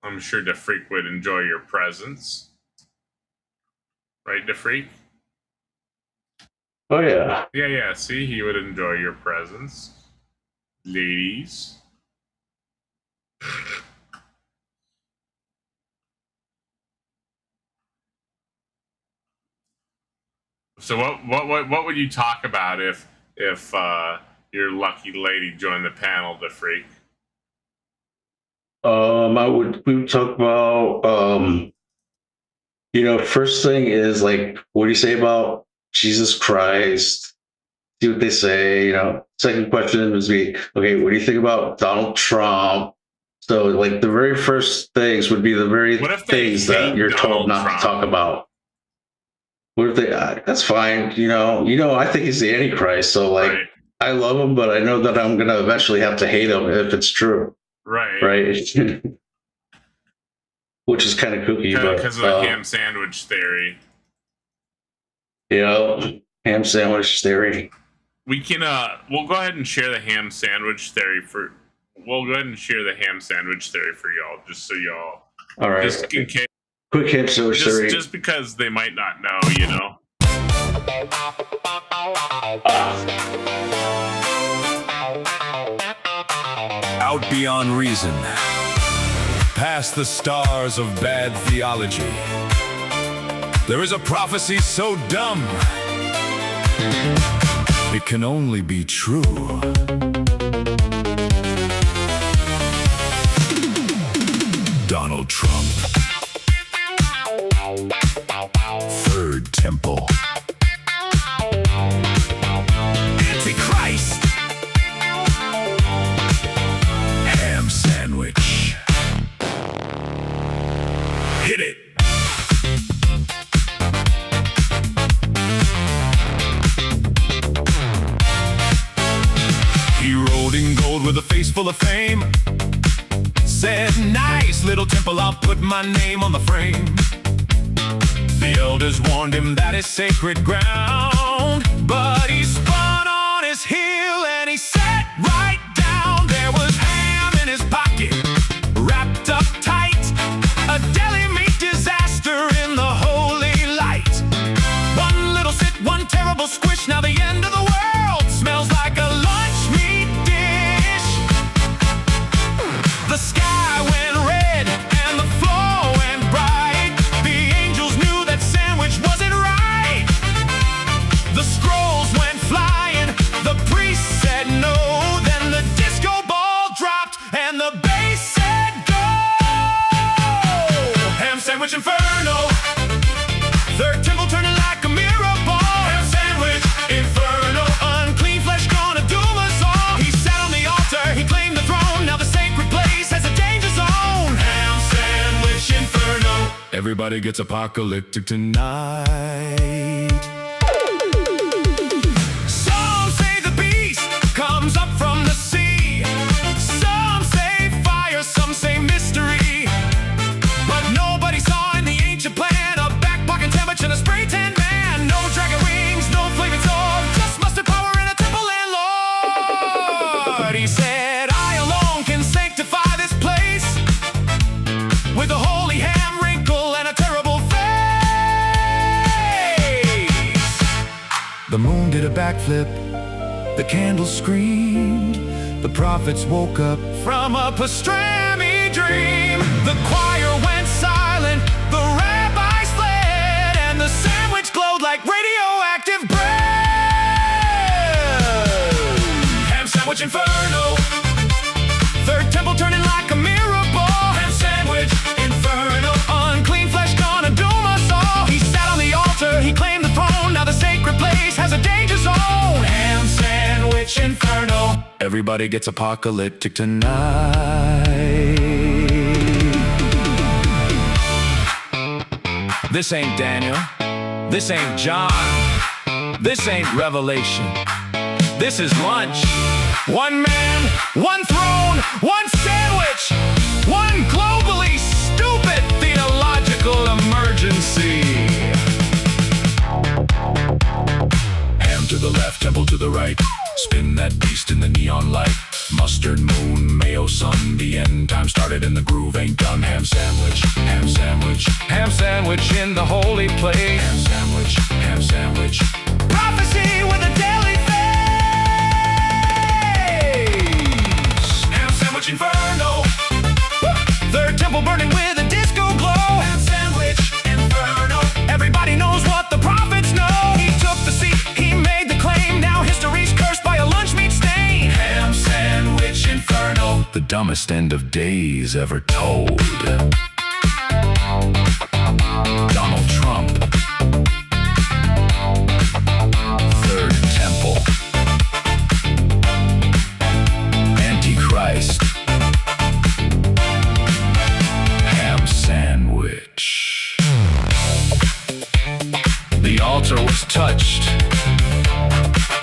I'm sure the freak would enjoy your presence. Right, the freak? Oh yeah. Yeah. See, he would enjoy your presence. Ladies. So what would you talk about if your lucky lady joined the panel, the freak? We would talk about first thing is like, what do you say about Jesus Christ? See what they say. Second question would be, okay, what do you think about Donald Trump? So like the very first things would be the very things that you're told not to talk about. What if they? That's fine. I think he's the Antichrist. So like, right. I love him, but I know that I'm gonna eventually have to hate him if it's true. Right. Which is kind of kooky, because of the ham sandwich theory. Ham sandwich theory. We can we'll go ahead and share the ham sandwich theory for. We'll go ahead and share the ham sandwich theory for y'all, just so y'all. All right. Just in case. Quick ham sandwich theory. Just because they might not know, Out beyond reason. past the stars of bad theology. There is a prophecy so dumb, it can only be true. Donald Trump. Third Temple. Antichrist. Ham sandwich. Hit it. He rode in gold with a face full of fame. Said, nice little temple, I'll put my name on the frame. The elders warned him that is sacred ground, but he spun on his heel and he sat right down. There was ham in his pocket, wrapped up tight, a deli meat disaster in the holy light. One little sit, one terrible squish, now the end of the world smells like a lunch meat dish. The sky went red and the floor went bright. The angels knew that sandwich wasn't right. The scrolls went flying, the priest said no. Then the disco ball dropped and the bass said go. Ham sandwich inferno. Third temple turning like a mirror ball. Ham sandwich inferno. Unclean flesh gonna doom us all. He sat on the altar, he claimed the throne. Now the sacred place has a danger zone. Ham sandwich inferno. Everybody gets apocalyptic tonight. Some say the beast comes up from the sea. Some say fire, some say mystery. But nobody saw in the ancient plan a back pocket sandwich and a spray tan man. No dragon wings, no flaming sword, just mustard power and a temple landlord. He said, I alone can sanctify this place with a holy ham wrinkle and a terrible face. The moon did a backflip, the candles screamed, the prophets woke up from a pastrami dream. The choir went silent, the rabbis fled, and the sandwich glowed like radioactive bread. Ham sandwich inferno. Third temple turning like a mirror ball. Ham sandwich inferno. Unclean flesh gonna doom us all. He sat on the altar, he claimed the throne. Now the sacred place has a danger zone. Ham sandwich inferno. Everybody gets apocalyptic tonight. This ain't Daniel. This ain't John. This ain't Revelation. This is lunch. One man, one throne, one sandwich, one globally stupid theological emergency. Ham to the left, temple to the right. Spin that beast in the neon light. Mustard, moon, mayo, sun. The end time started and the groove ain't done. Ham sandwich, ham sandwich, ham sandwich in the holy place. Ham sandwich, ham sandwich. Prophecy with a daily face. Ham sandwich inferno. Third temple burning with a disco glow. Ham sandwich inferno. Everybody knows what the prophets know. He took the seat, he made the claim. Now history's cursed by a lunch meat stain. Ham sandwich inferno. The dumbest end of days ever told. Donald Trump. Third temple. Antichrist. Ham sandwich. The altar was touched.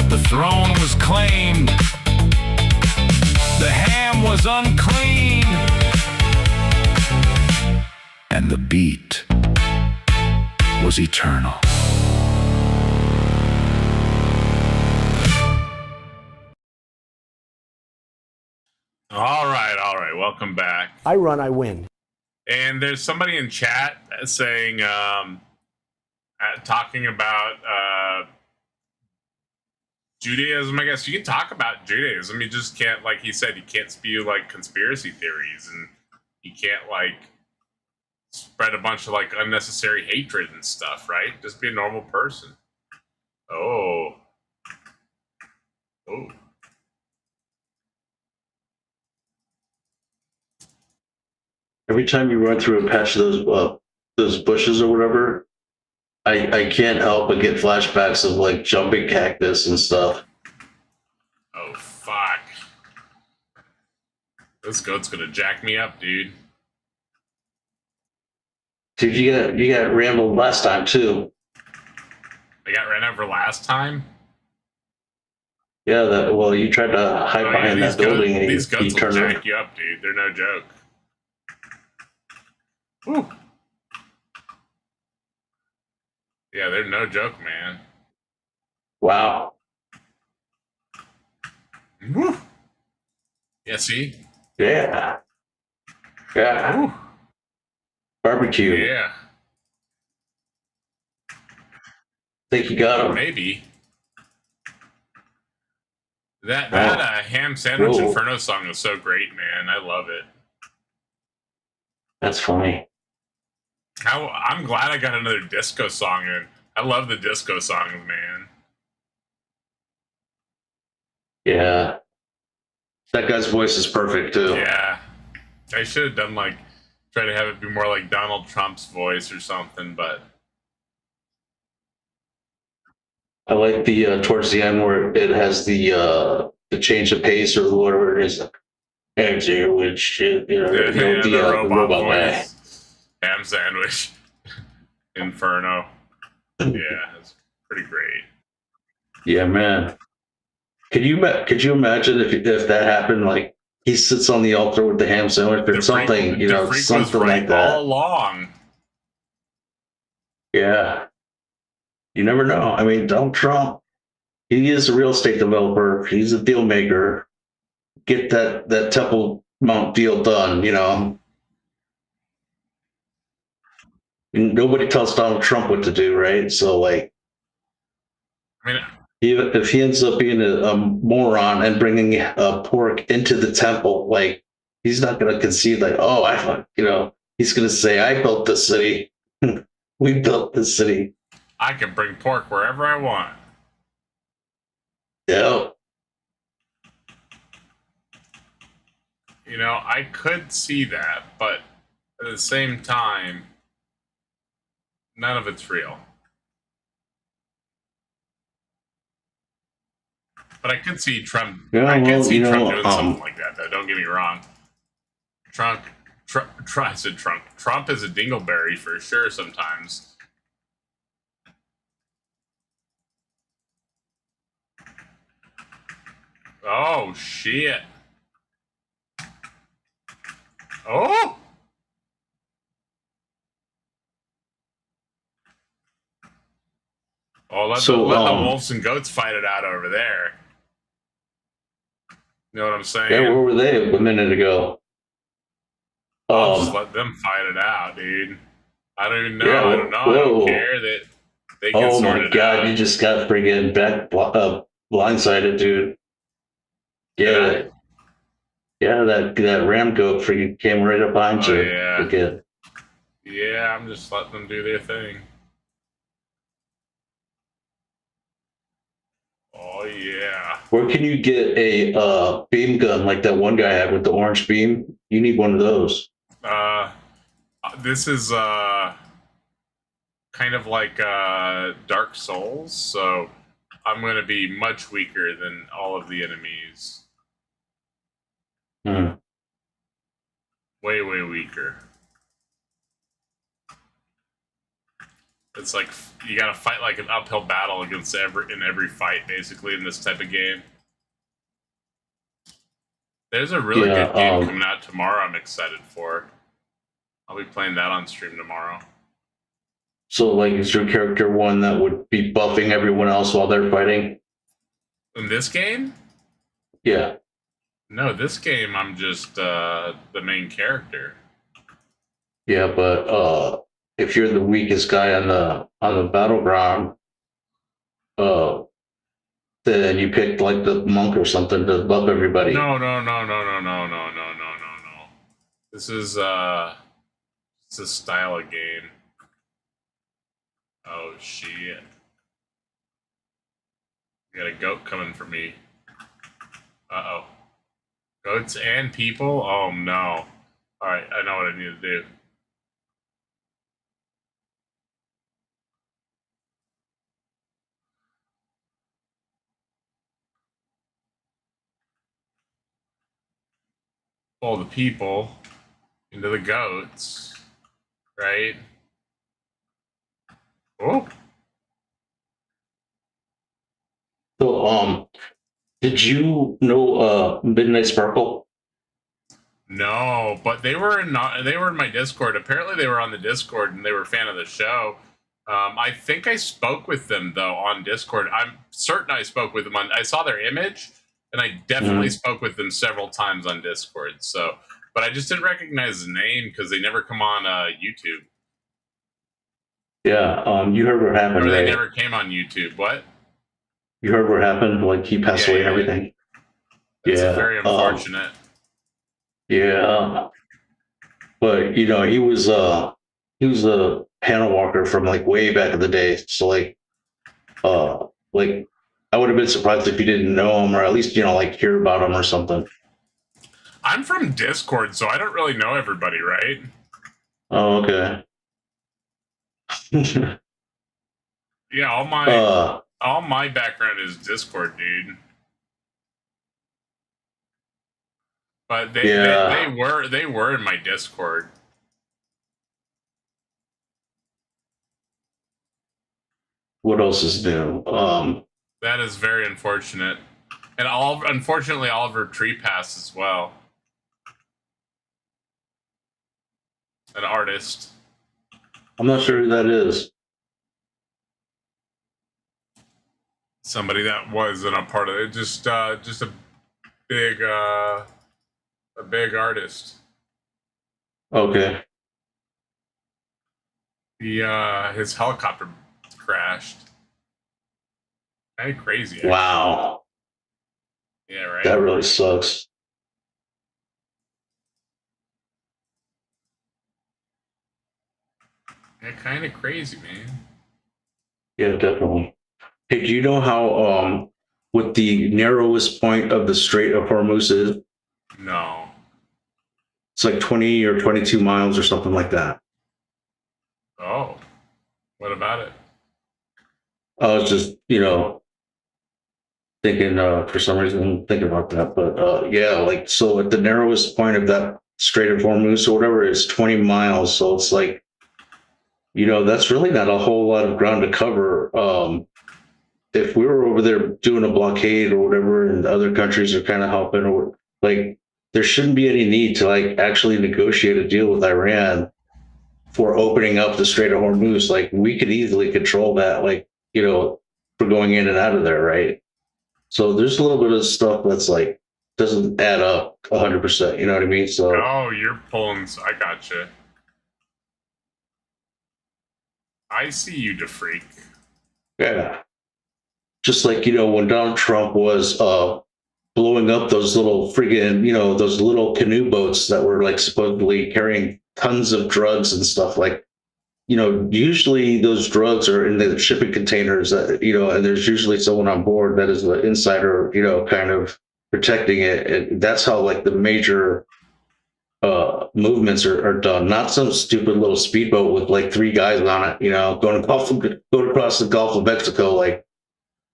The throne was claimed. The ham was unclean. And the beat was eternal. All right. Welcome back. I run, I win. And there's somebody in chat saying, talking about Judaism. I guess you can talk about Judaism. You just can't, like he said, you can't spew like conspiracy theories. And You can't like spread a bunch of like unnecessary hatred and stuff, right? Just be a normal person. Oh. Oh. Every time you run through a patch of those bushes or whatever, I can't help but get flashbacks of like jumping cactus and stuff. Oh fuck. This goat's gonna jack me up, dude. Dude, you got rambled last time too. I got ran over last time. Yeah, well, you tried to hide behind that building and these you goats will turned jack around. you up, dude. They're no joke. Woo. Yeah, they're no joke, man. Wow. Woo. Yeah, see? Yeah. Yeah. Woo. Barbecue. Yeah. Think you got him. Maybe. That Oh. ham sandwich Whoa. inferno song is so great, man. I love it. That's funny. I'm glad I got another disco song in. I love the disco songs, man. Yeah. That guy's voice is perfect too. Yeah. I should have done like try to have it be more like Donald Trump's voice or something, but I like the towards the end where it has the change of pace or whatever it is. Which the robot guy. Ham sandwich. Inferno. Yeah, it's pretty great. Yeah, man. Could you imagine if that happened? Like he sits on the altar with the ham sandwich or something, the freak something was right like that. all along. Yeah. You never know. I mean, Donald Trump, he is a real estate developer. He's a deal maker. Get that Temple Mount deal done, And nobody tells Donald Trump what to do, right? So, like, I mean, if he ends up being a moron and bringing pork into the temple, like, he's not going to concede, like, oh, he's going to say, I built this city. We built this city. I can bring pork wherever I want. Yeah. I could see that, but at the same time, none of it's real. But I could see Trump. Yeah, I could see Trump know, doing something like that, though. Don't get me wrong. I said Trump. Trump is a dingleberry for sure sometimes. Oh, shit. Oh! Oh, let the wolves and goats fight it out over there. You know what I'm saying? Yeah, where were they a minute ago? I'll just let them fight it out, dude. I don't even know. Yeah, I don't know. I don't care that they can oh sort my it god, out. you just got friggin' blindsided, dude. Yeah. Yeah, that ram goat freaking came right up behind you. Yeah. Again. Yeah, I'm just letting them do their thing. Oh yeah. Where can you get a beam gun like that one guy had with the orange beam? You need one of those. This is kind of like Dark Souls, so I'm going to be much weaker than all of the enemies. Hmm. Way, way weaker. It's like you got to fight like an uphill battle against every fight, basically, in this type of game. There's a really good game coming out tomorrow. I'm excited for. I'll be playing that on stream tomorrow. So, like, is your character one that would be buffing everyone else while they're fighting? In this game? Yeah. No, this game I'm just the main character. Yeah, but if you're the weakest guy on the battleground, then you pick like the monk or something to buff everybody. No. This is it's a style of game. Oh shit. Got a goat coming for me. Uh-oh. Goats and people? Oh no. Alright, I know what I need to do. Pull the people into the goats. Right? Oh. So, did you know Midnight Sparkle? No, but they were in my Discord. Apparently, they were on the Discord and they were a fan of the show. I think I spoke with them though on Discord. I'm certain I spoke with them on. I saw their image, and I definitely spoke with them several times on Discord. So, but I just didn't recognize the name because they never come on YouTube. Yeah, you heard what happened, Or they right? never came on YouTube. What? You heard what happened? Like he passed away and everything. That's Yeah, very unfortunate. Yeah, but you know he was a panel walker from like way back in the day. So like I would have been surprised if you didn't know him or at least like hear about him or something. I'm from Discord, so I don't really know everybody, right? Oh, okay. Yeah, all my background is Discord, dude. But they were in my Discord. What else is new? That is very unfortunate, and unfortunately Oliver Tree Pass as well, an artist. I'm not sure who that is. Somebody that wasn't a part of it. Just a big artist. Okay. His helicopter crashed. Kind of crazy. Actually. Wow. Yeah, right. That really sucks. Yeah, kind of crazy, man. Yeah, definitely. Hey, do you know how what the narrowest point of the Strait of Hormuz is? No. It's like 20 or 22 miles or something like that. Oh, what about it? I was just, thinking for some reason thinking about that. But yeah, like so at the narrowest point of that Strait of Hormuz or whatever is 20 miles. So it's like, that's really not a whole lot of ground to cover. If we were over there doing a blockade or whatever, and other countries are kind of helping, or like, there shouldn't be any need to like actually negotiate a deal with Iran for opening up the Strait of Hormuz. Like, we could easily control that, like, for going in and out of there, right? So there's a little bit of stuff that's like doesn't add up 100%. You know what I mean? So oh, you're pulling. I gotcha. I see you, DeFreak. yeah, just like when Donald Trump was blowing up those little friggin' those little canoe boats that were like supposedly carrying tons of drugs and stuff, like usually those drugs are in the shipping containers that and there's usually someone on board that is the insider kind of protecting it, and that's how like the major movements are done, not some stupid little speedboat with like 3 guys on it going across the Gulf of Mexico. Like,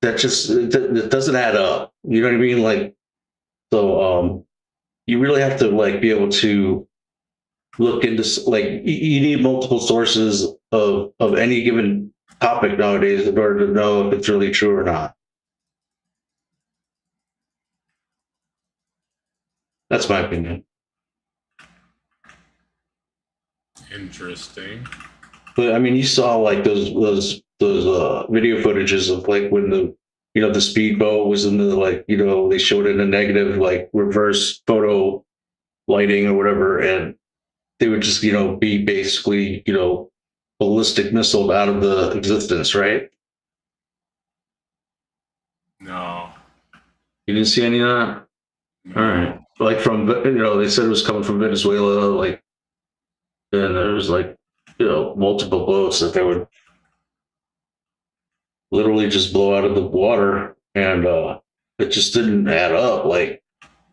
that just it doesn't add up. You know what I mean? Like, so you really have to like be able to look into, like, you need multiple sources of any given topic nowadays in order to know if it's really true or not. That's my opinion. Interesting. But I mean, you saw like those video footages of like when the speedboat was in the, like, they showed it in a negative, like, reverse photo lighting or whatever, and they would just be basically ballistic missile out of the existence, right? No. You didn't see any of that? No. All right. like from they said it was coming from Venezuela, like, and there was like multiple boats that they would literally just blow out of the water, and it just didn't add up. Like,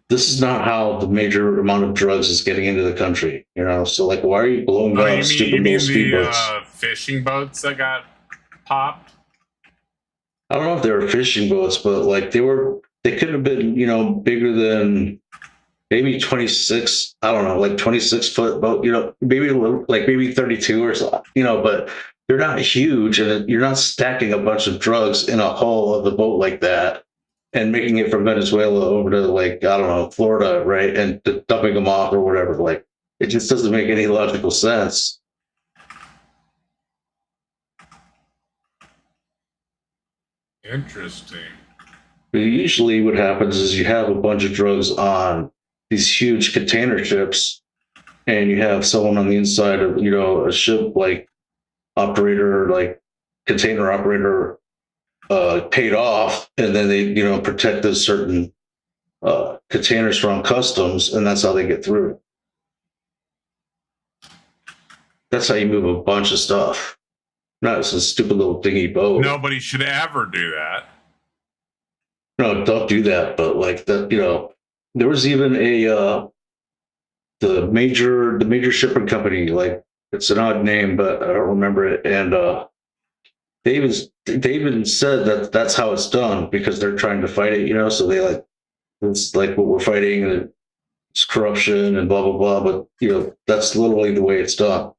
this is not how the major amount of drugs is getting into the country, So, like, why are you blowing Oh, up you stupid mean little the speedboats? fishing boats that got popped? I don't know if they were fishing boats, but like they could have been, bigger than maybe 26. I don't know, like 26-foot boat, maybe a little, like maybe 32 or so, but they're not huge, and you're not stacking a bunch of drugs in a hull of the boat like that and making it from Venezuela over to, like, I don't know, Florida, right? And dumping them off or whatever. Like, it just doesn't make any logical sense. Interesting. But usually what happens is you have a bunch of drugs on these huge container ships, and you have someone on the inside of, a ship, like operator, like container operator, paid off, and then they, protect those certain containers from customs, and that's how they get through. That's how you move a bunch of stuff. Not some stupid little dingy boat. Nobody should ever do that. No, don't do that. But like that, there was even the major shipping company. Like, it's an odd name, but I don't remember it. And they even said that that's how it's done because they're trying to fight it. So they like, it's like what we're fighting, and it's corruption and blah blah blah. But that's literally the way it's done.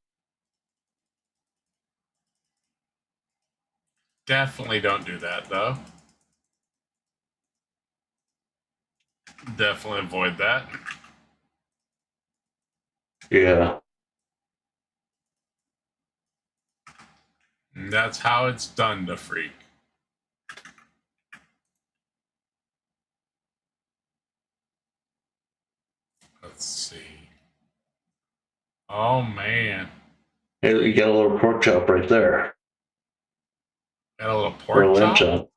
Definitely don't do that, though. Definitely avoid that. Yeah. And that's how it's done to freak. Let's see. Oh, man. Hey, you got a little pork chop right there. Got a little Or a pork lamb chop? chop.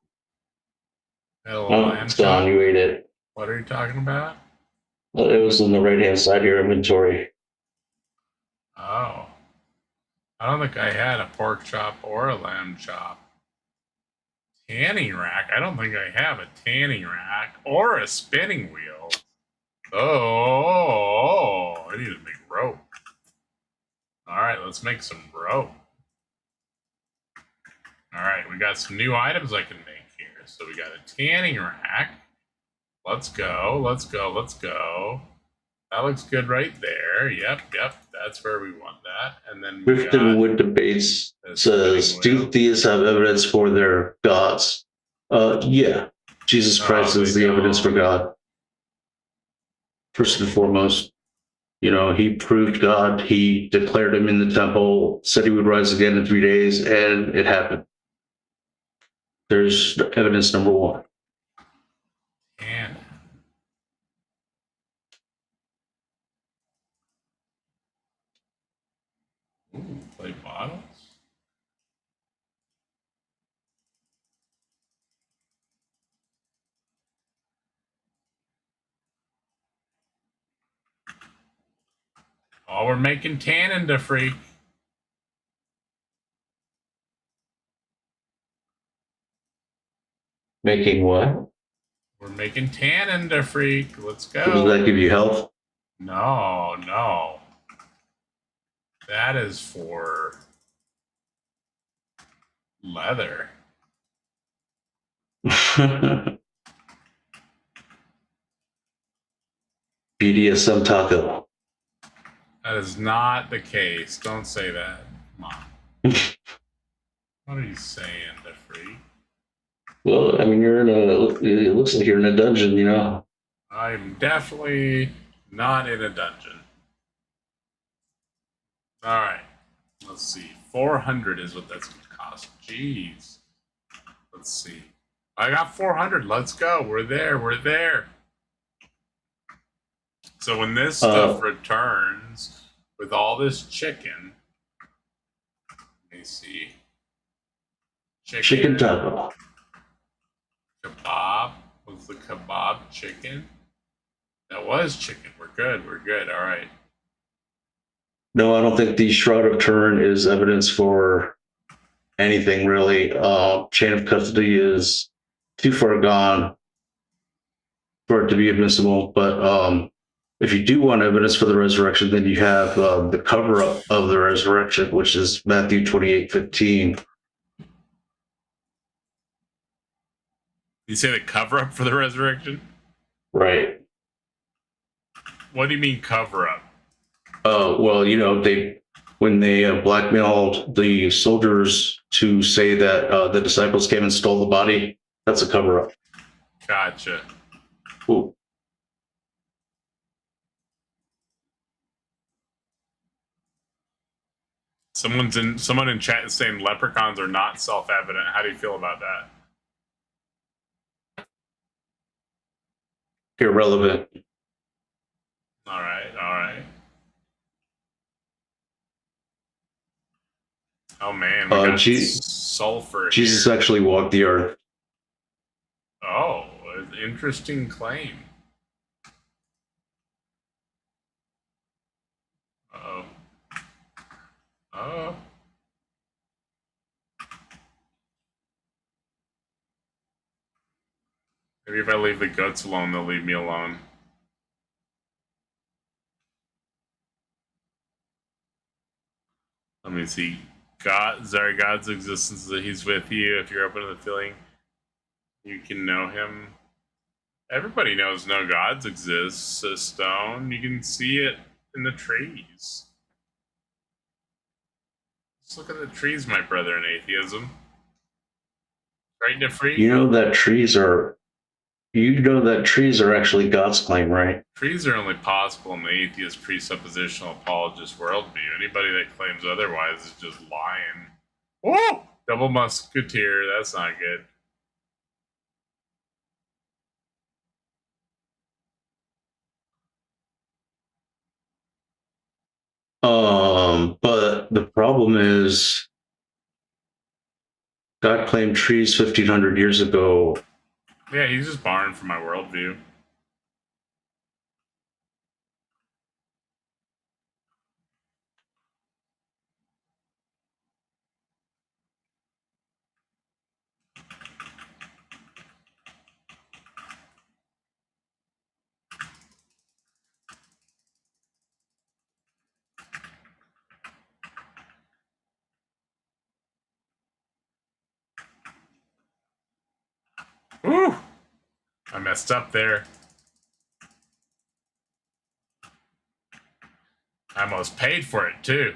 Got a little Oh, lamb it's gone. chop? You ate it. What are you talking about? Well, it was on the right-hand side of your inventory. Oh. I don't think I had a pork chop or a lamb chop. Tanning rack? I don't think I have a tanning rack or a spinning wheel. Oh, I need to make rope. All right, let's make some rope. All right, we got some new items I can make here. So we got a tanning rack. Let's go, let's go, let's go. That looks good right there. Yep, that's where we want that. And then we Riften got Wood Debates a says, spinning wheel. do theists have evidence for their gods? Yeah. Jesus Christ is they the evidence for don't. God. First and foremost, he proved God. He declared him in the temple, said he would rise again in 3 days, and it happened. There's evidence number one. And play bottles. Oh, we're making tannin to freak. Making what? We're making tannin to freak. Let's go. Does that give you health? No. That is for leather. BDSM taco. That is not the case. Don't say that. Come on. What are you saying to freak? Well, I mean, it looks like you're in a dungeon, I'm definitely not in a dungeon. All right. Let's see. 400 is what that's going to cost. Jeez. Let's see. I got 400. Let's go. We're there. So when this stuff returns with all this chicken, let me see. Chicken taco. Kebab. Was the kebab chicken? That was chicken. We're good. We're good. All right. No, I don't think the Shroud of Turin is evidence for anything really. Chain of custody is too far gone for it to be admissible. But if you do want evidence for the resurrection, then you have the cover up of the resurrection, which is Matthew 28:15. You say the cover up for the resurrection? Right. What do you mean cover up? Well, when they blackmailed the soldiers to say that the disciples came and stole the body, that's a cover up. Gotcha. Ooh. Someone in chat is saying leprechauns are not self-evident. How do you feel about that? Irrelevant. All right, all right. Oh man, we got sulfur. Jesus here. actually walked the earth. Oh, an interesting claim. Uh-oh. Oh. Maybe if I leave the goats alone, they'll leave me alone. Let me see. God's existence, that he's with you. If you're open to the feeling, you can know him. Everybody knows no gods exist, says Stone. You can see it in the trees. Just look at the trees, my brother in atheism. Right, Nefri? You know that trees are actually God's claim, right? Trees are only possible in the atheist presuppositional apologist worldview. Anybody that claims otherwise is just lying. Whoa! Double musketeer, that's not good. But the problem is God claimed trees 1,500 years ago. Yeah, he's just borrowing from my worldview. Woo! I messed up there. I almost paid for it, too.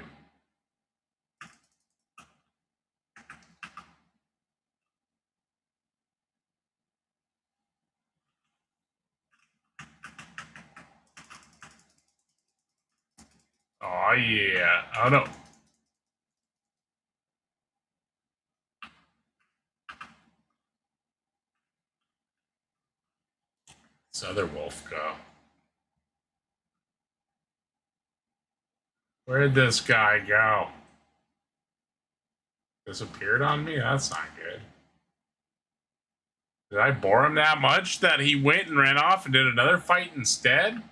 Oh, yeah. Oh, no. This other wolf go? Where'd this guy go? Disappeared on me? That's not good. Did I bore him that much that he went and ran off and did another fight instead?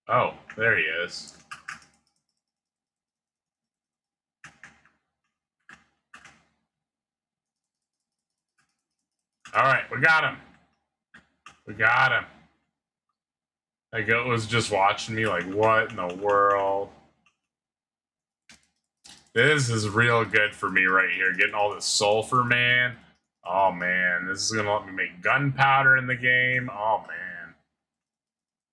Oh, there he is. All right, we got him. We got him. That goat was just watching me like, what in the world? This is real good for me right here. Getting all this sulfur, man. Oh, man. This is going to let me make gunpowder in the game. Oh, man.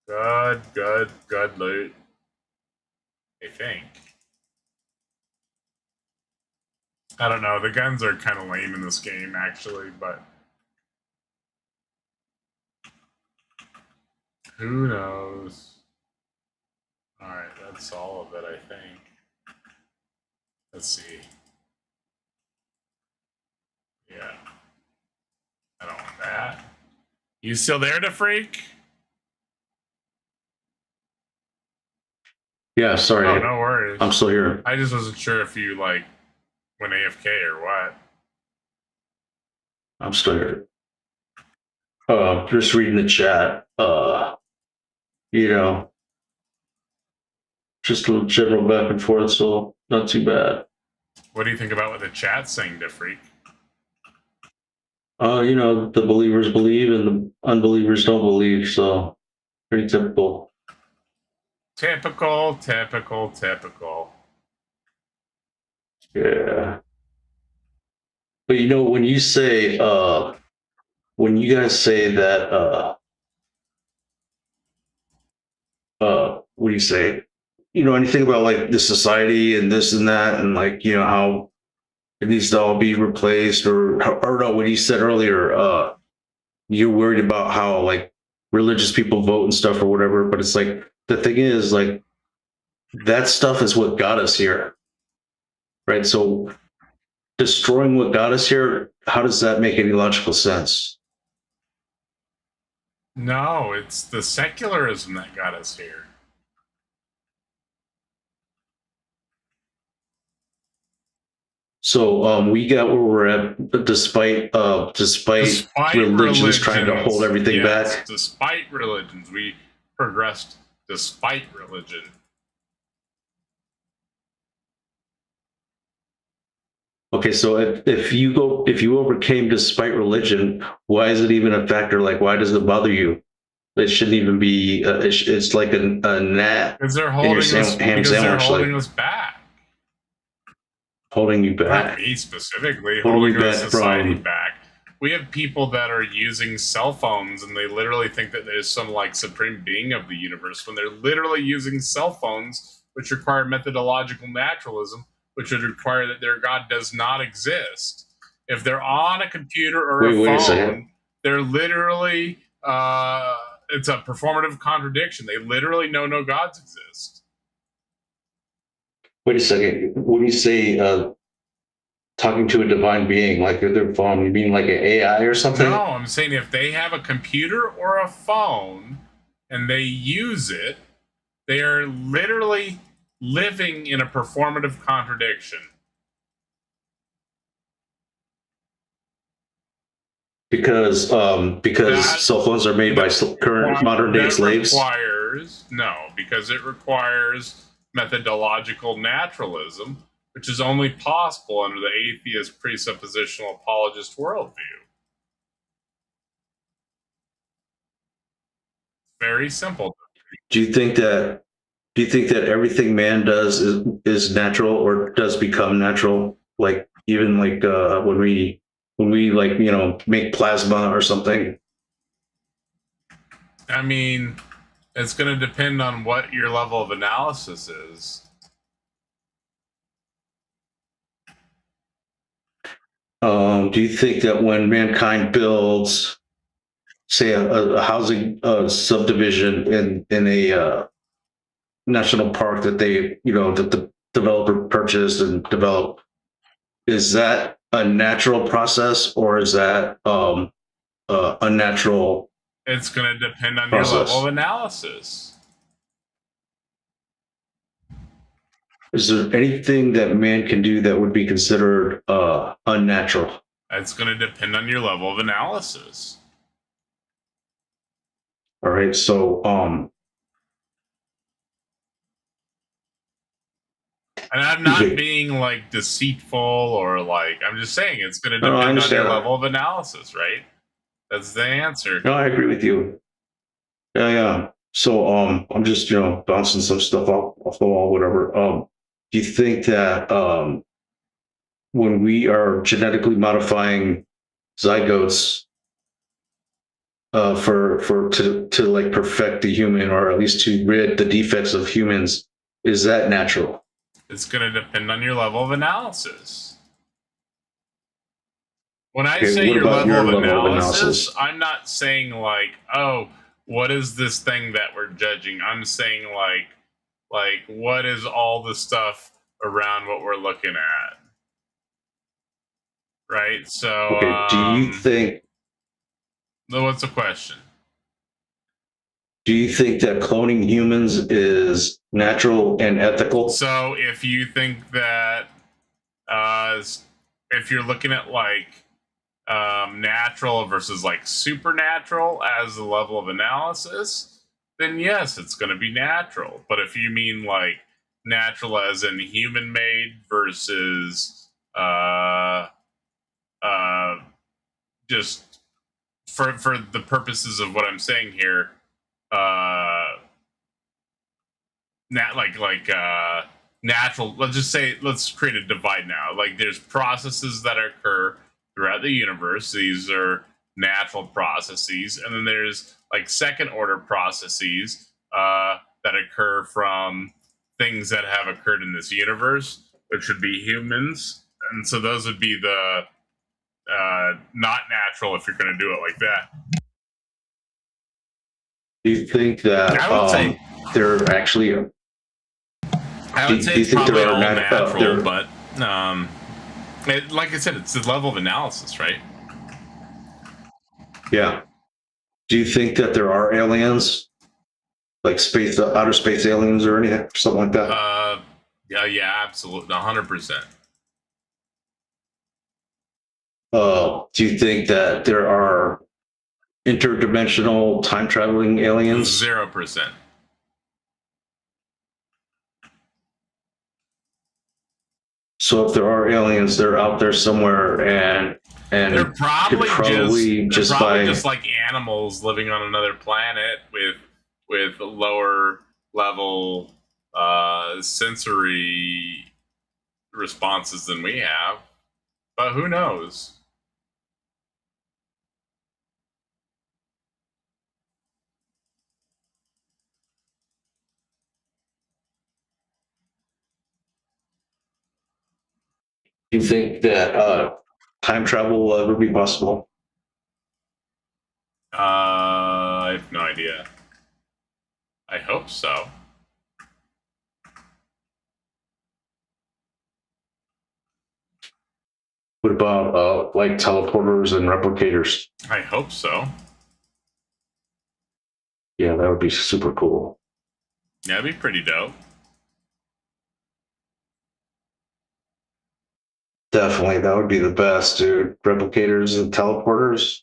Good, good, good loot. I think. I don't know. The guns are kind of lame in this game, actually, but who knows? All right, that's all of it, I think. Let's see. Yeah. I don't want that. You still there, to freak? Yeah, sorry. Oh, no worries. I'm still here. I just wasn't sure if you, like, went AFK or what. I'm still here. Just reading the chat. you know, just a little general back and forth, so not too bad. What do you think about what the chat's saying, Diffreak? You know, the believers believe and the unbelievers don't believe, so pretty typical. Typical. Yeah. But you know, when you say when you guys say that what do you say? You know, anything about like the society and this and that and like, you know, how it needs to all be replaced or no, what you said earlier, you're worried about how like religious people vote and stuff or whatever, but it's like the thing is like that stuff is what got us here. Right? So destroying what got us here, how does that make any logical sense? No, it's the secularism that got us here. So we got where we're at despite religions trying to hold everything back. Despite religions, we progressed despite religion. Okay, so if you overcame despite religion, why is it even a factor? Like, why does it bother you? It shouldn't even be. It's like a gnat Because they're in holding your us. ham Because they're sandwich, holding like us back. holding you Not back. me specifically, Holding holding you our back society from- back. We have people that are using cell phones and they literally think that there's some like supreme being of the universe when they're literally using cell phones, which require methodological naturalism, which would require that their God does not exist. If they're on a computer or Wait a a second. phone, they're literally it's a performative contradiction. They literally know no gods exist. Wait a second. When you say talking to a divine being, like their phone, you mean like an AI or something? No, I'm saying if they have a computer or a phone and they use it, they are literally living in a performative contradiction. Because That- cell phones are made by current modern day slaves. Because it requires methodological naturalism, which is only possible under the atheist presuppositional apologist worldview. Very simple. Do you think that everything man does is natural or does become natural? Like even like when we like, you know, make plasma or something. I mean, it's going to depend on what your level of analysis is. Do you think that when mankind builds, say, a housing subdivision in a national park that they, you know, that the developer purchased and developed, is that a natural process or is that unnatural? It's going to depend on Process. your level of analysis. Is there anything that man can do that would be considered unnatural? It's going to depend on your level of analysis. All right, so And I'm not being like deceitful or like, I'm just saying it's going to No, I depend on your understand. level of analysis, right? That's the answer. no, I agree with you. Yeah. So I'm just, you know, bouncing some stuff off the wall, whatever. Do you think that when we are genetically modifying zygotes to like perfect the human or at least to rid the defects of humans, is that natural? It's going to depend on your level of analysis. When I Okay, say what your about level, your of, level of analysis, analysis? I'm not saying like, oh, what is this thing that we're judging? I'm saying like what is all the stuff around what we're looking at? Right? So Okay, do you think what's the question? that cloning humans is natural and ethical? So if you think that if you're looking at like natural versus like supernatural as the level of analysis, then yes, it's going to be natural. But if you mean like natural as in human made versus just for the purposes of what I'm saying here, natural. Let's create a divide now. Like there's processes that occur throughout the universe. These are natural processes, and then there's like second order processes that occur from things that have occurred in this universe, which would be humans, and so those would be the not natural if you're going to do it like that. Do you think that I would say there are actually? I would say it's probably all natural, but like I said, it's the level of analysis, right? Yeah. Do you think that there are aliens, like outer space aliens, or anything, something like that? Yeah, absolutely, 100%. Do you think that there are interdimensional time traveling aliens? 0%. So if there are aliens, they're out there somewhere, and they're probably just like animals living on another planet with lower level sensory responses than we have. But who knows? Do you think that time travel will ever be possible? I have no idea. I hope so. What about like teleporters and replicators? I hope so. Yeah, that would be super cool. Yeah, that'd be pretty dope. Definitely, that would be the best, dude. Replicators and teleporters.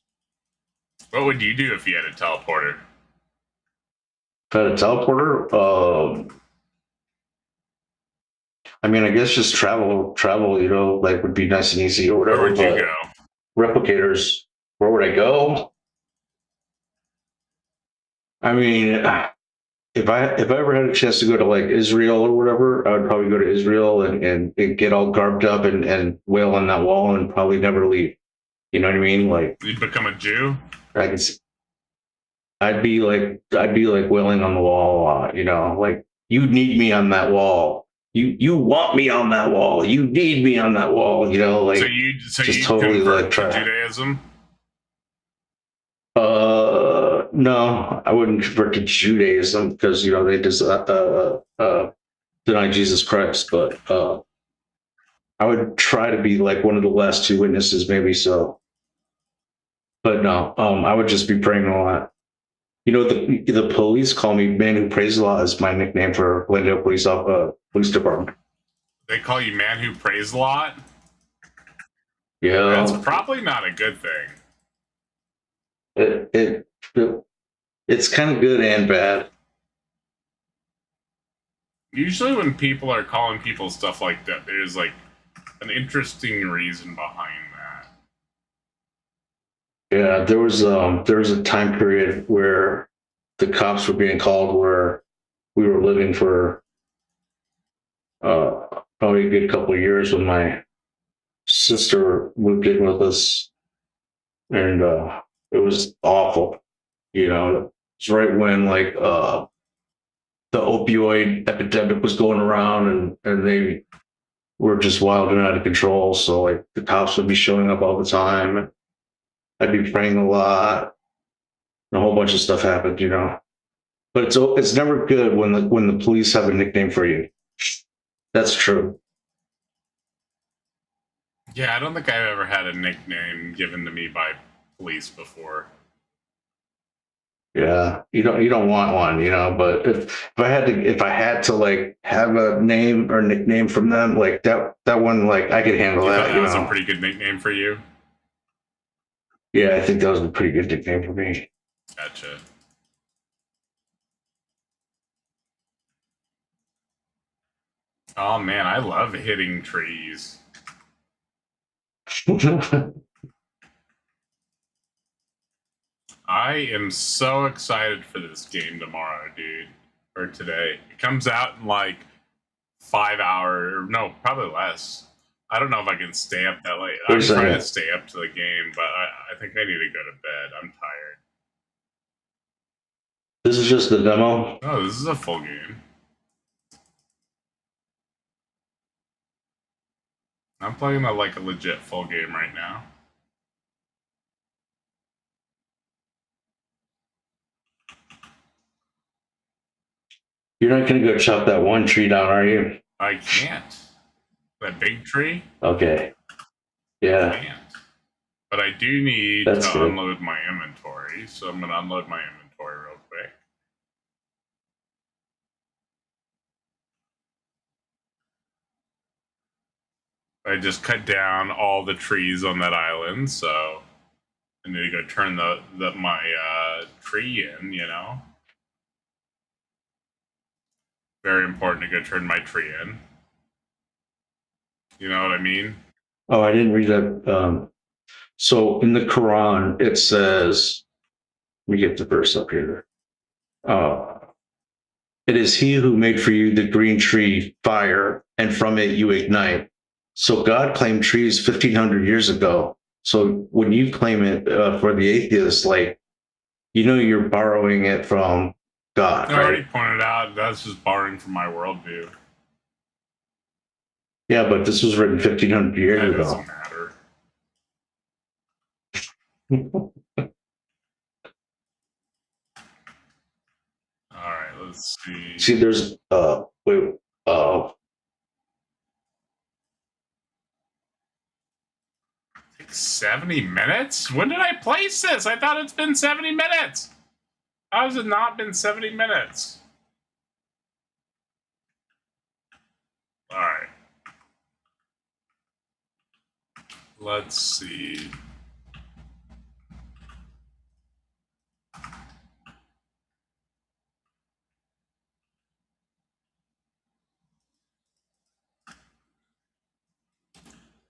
What would you do if you had a teleporter? If I had a teleporter, I mean, I guess just travel, you know, like would be nice and easy or whatever. Where would you go? Replicators, where would I go? I mean, if I ever had a chance to go to like Israel or whatever, I would probably go to Israel and get all garbed up and wail on that wall and probably never leave. You know what I mean? Like You'd become a Jew? I can see, I'd be like wailing on the wall, you know, like you need me on that wall. You want me on that wall. You need me on that wall, you know, like so you just totally like to Judaism? No, I wouldn't convert to Judaism because you know they just deny Jesus Christ. But I would try to be like one of the last two witnesses, maybe so. But no, I would just be praying a lot. You know, the police call me "Man Who Prays a Lot" is my nickname for Glendale Police Department. They call you "Man Who Prays a Lot"? Yeah, that's probably not a good thing. It's kind of good and bad. Usually when people are calling people stuff like that, there's like an interesting reason behind that. Yeah, there was a time period where the cops were being called where we were living for probably a good couple of years when my sister moved in with us, and it was awful. You know, it's right when like the opioid epidemic was going around, and they were just wild and out of control. So like the cops would be showing up all the time. I'd be praying a lot. And a whole bunch of stuff happened, you know. But it's never good when the police have a nickname for you. That's true. Yeah, I don't think I've ever had a nickname given to me by police before. Yeah, you don't want one, you know. But if I had to like have a name or nickname from them, like that one, like I could handle that. That was a pretty good nickname for you. Yeah, I think that was a pretty good nickname for me. Gotcha. Oh man, I love hitting trees. I am so excited for this game tomorrow, dude. Or today. It comes out in like 5 hours. No, probably less. I don't know if I can stay up that late. I'm trying to stay up to the game, but I think I need to go to bed. I'm tired. This is just the demo. Oh, this is a full game. I'm playing like a legit full game right now. You're not gonna go chop that one tree down, are you? I can't. That big tree? Okay. I Yeah. can't. But I do need That's to good. unload my inventory, so I'm gonna unload my inventory real quick. I just cut down all the trees on that island, so I need to go turn my tree in, you know? Very important to go turn my tree in. You know what I mean? Oh, I didn't read that. So in the Quran, it says, let me get the verse up here. It is he who made for you the green tree fire, and from it you ignite. So God claimed trees 1,500 years ago. So when you claim it for the atheists, like, you're borrowing it from God, I already right? pointed out that's just borrowing from my worldview. Yeah, but this was written 1,500 years That ago. doesn't matter. Alright, let's see. See, there's wait, Like 70 minutes? When did I place this? I thought it's been 70 minutes. How has it not been 70 minutes? Alright. Let's see.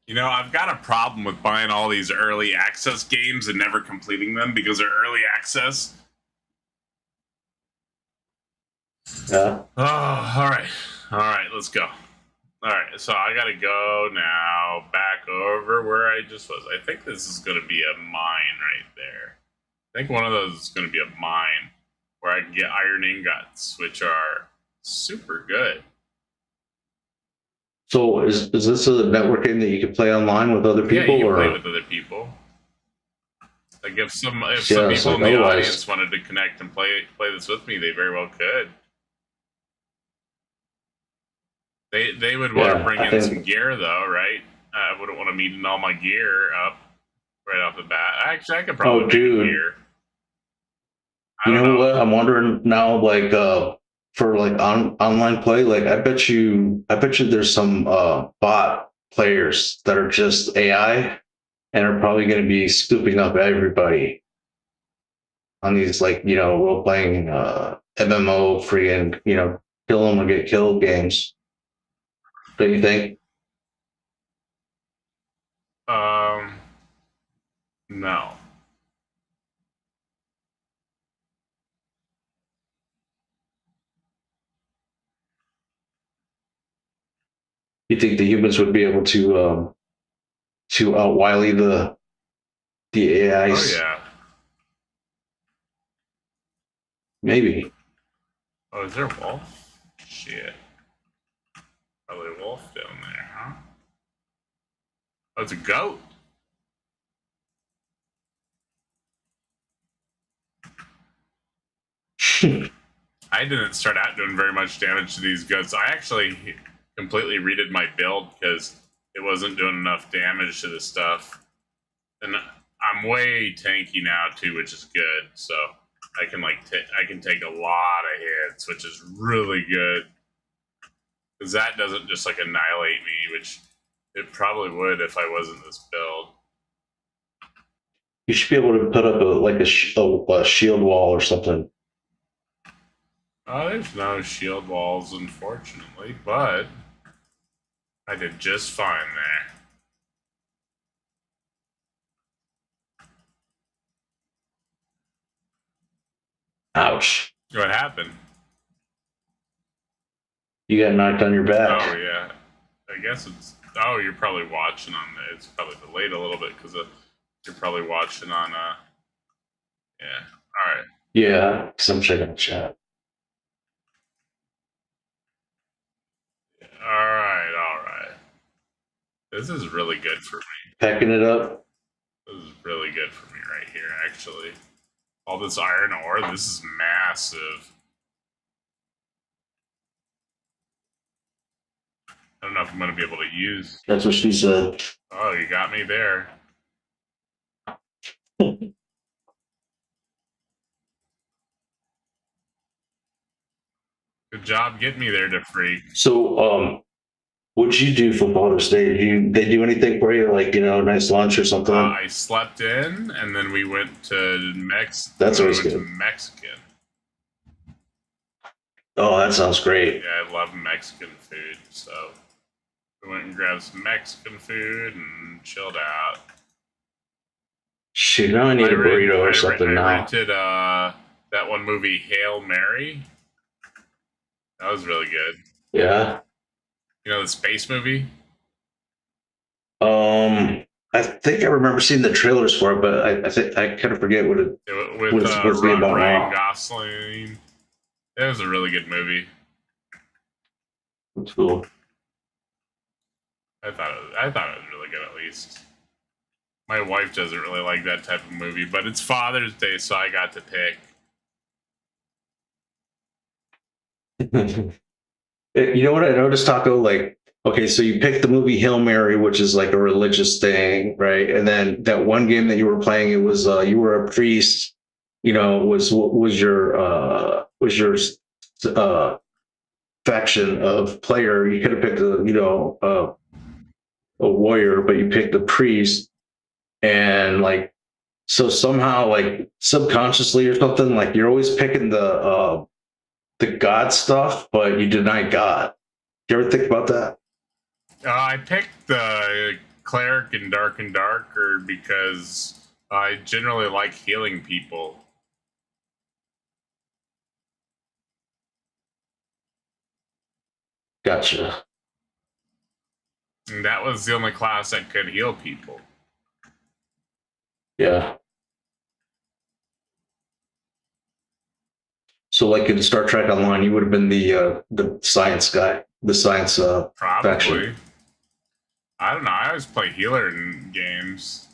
You know, I've got a problem with buying all these early access games and never completing them because they're early access. yeah. Oh, all right. All right, let's go. All right, so I got to go now back over where I just was. I think this is going to be a mine right there. I think one of those is going to be a mine where I can get iron ingots, which are super good. So is this a networking that you can play online with other people, Yeah, you can or play with other people. Like if some Yeah, people it's in like the otherwise- audience wanted to connect and play this with me, they very well could. They would want to Yeah, bring I in think- some gear though, right? I wouldn't want to meet all my gear up right off the bat. Actually, I could probably make dude. gear. I you don't know what? I'm wondering now, like for like online play, like I bet you there's some bot players that are just AI and are probably going to be scooping up everybody on these, like, role playing MMO free and kill them or get killed games. Don't you think? No. You think the humans would be able to outwily the AIs? Oh yeah. Maybe. Oh, is there a wolf? Shit. Probably a wolf down there, huh? Oh, it's a goat. I didn't start out doing very much damage to these goats. I actually completely redid my build because it wasn't doing enough damage to the stuff. And I'm way tanky now too, which is good. So I can I can take a lot of hits, which is really good. Because that doesn't just like annihilate me, which it probably would if I wasn't this build. You should be able to put up a shield wall or something. Oh, there's no shield walls, unfortunately, but I did just fine there. Ouch. What happened? You got knocked on your back. Oh yeah, I guess it's. Oh, you're probably watching on. It's probably delayed a little bit because you're probably watching on. Yeah. All right. Yeah, because I'm checking the chat. All right. All right. This is really good for me. Pecking it up. This is really good for me right here. Actually, all this iron ore. This is massive. I don't know if I'm going to be able to use. That's what she said. Oh, you got me there. Good job getting me there, to freak. So, what'd you do for Father's Day? They do anything for you, like nice lunch or something? I slept in, and then we went to That's always to good. Mexican. Oh, that sounds great. Yeah, I love Mexican food, so we went and grabbed some Mexican food and chilled out. Shoot, now I need a burrito or something I now. rented that one movie, Hail Mary. That was really good. Yeah. You know the space movie? I think I remember seeing the trailers for it, but I think I kind of forget what it. With What's it about Ryan now? Gosling. It was a really good movie. That's cool. I thought it was really good, at least. My wife doesn't really like that type of movie, but it's Father's Day, so I got to pick. You know what I noticed, Taco? Like, okay, so you picked the movie Hail Mary, which is like a religious thing, right? And then that one game that you were playing, it was you were a priest. Was your faction of player? You could have picked a warrior, but you picked a priest, and like so somehow like subconsciously or something, like you're always picking the God stuff, but you deny God. You ever think about that? I picked the cleric in Dark and Darker because I generally like healing people. Gotcha. And that was the only class that could heal people. Yeah. So, like in Star Trek Online, you would have been the science guy, the science Probably. faction. I don't know. I always play healer in games.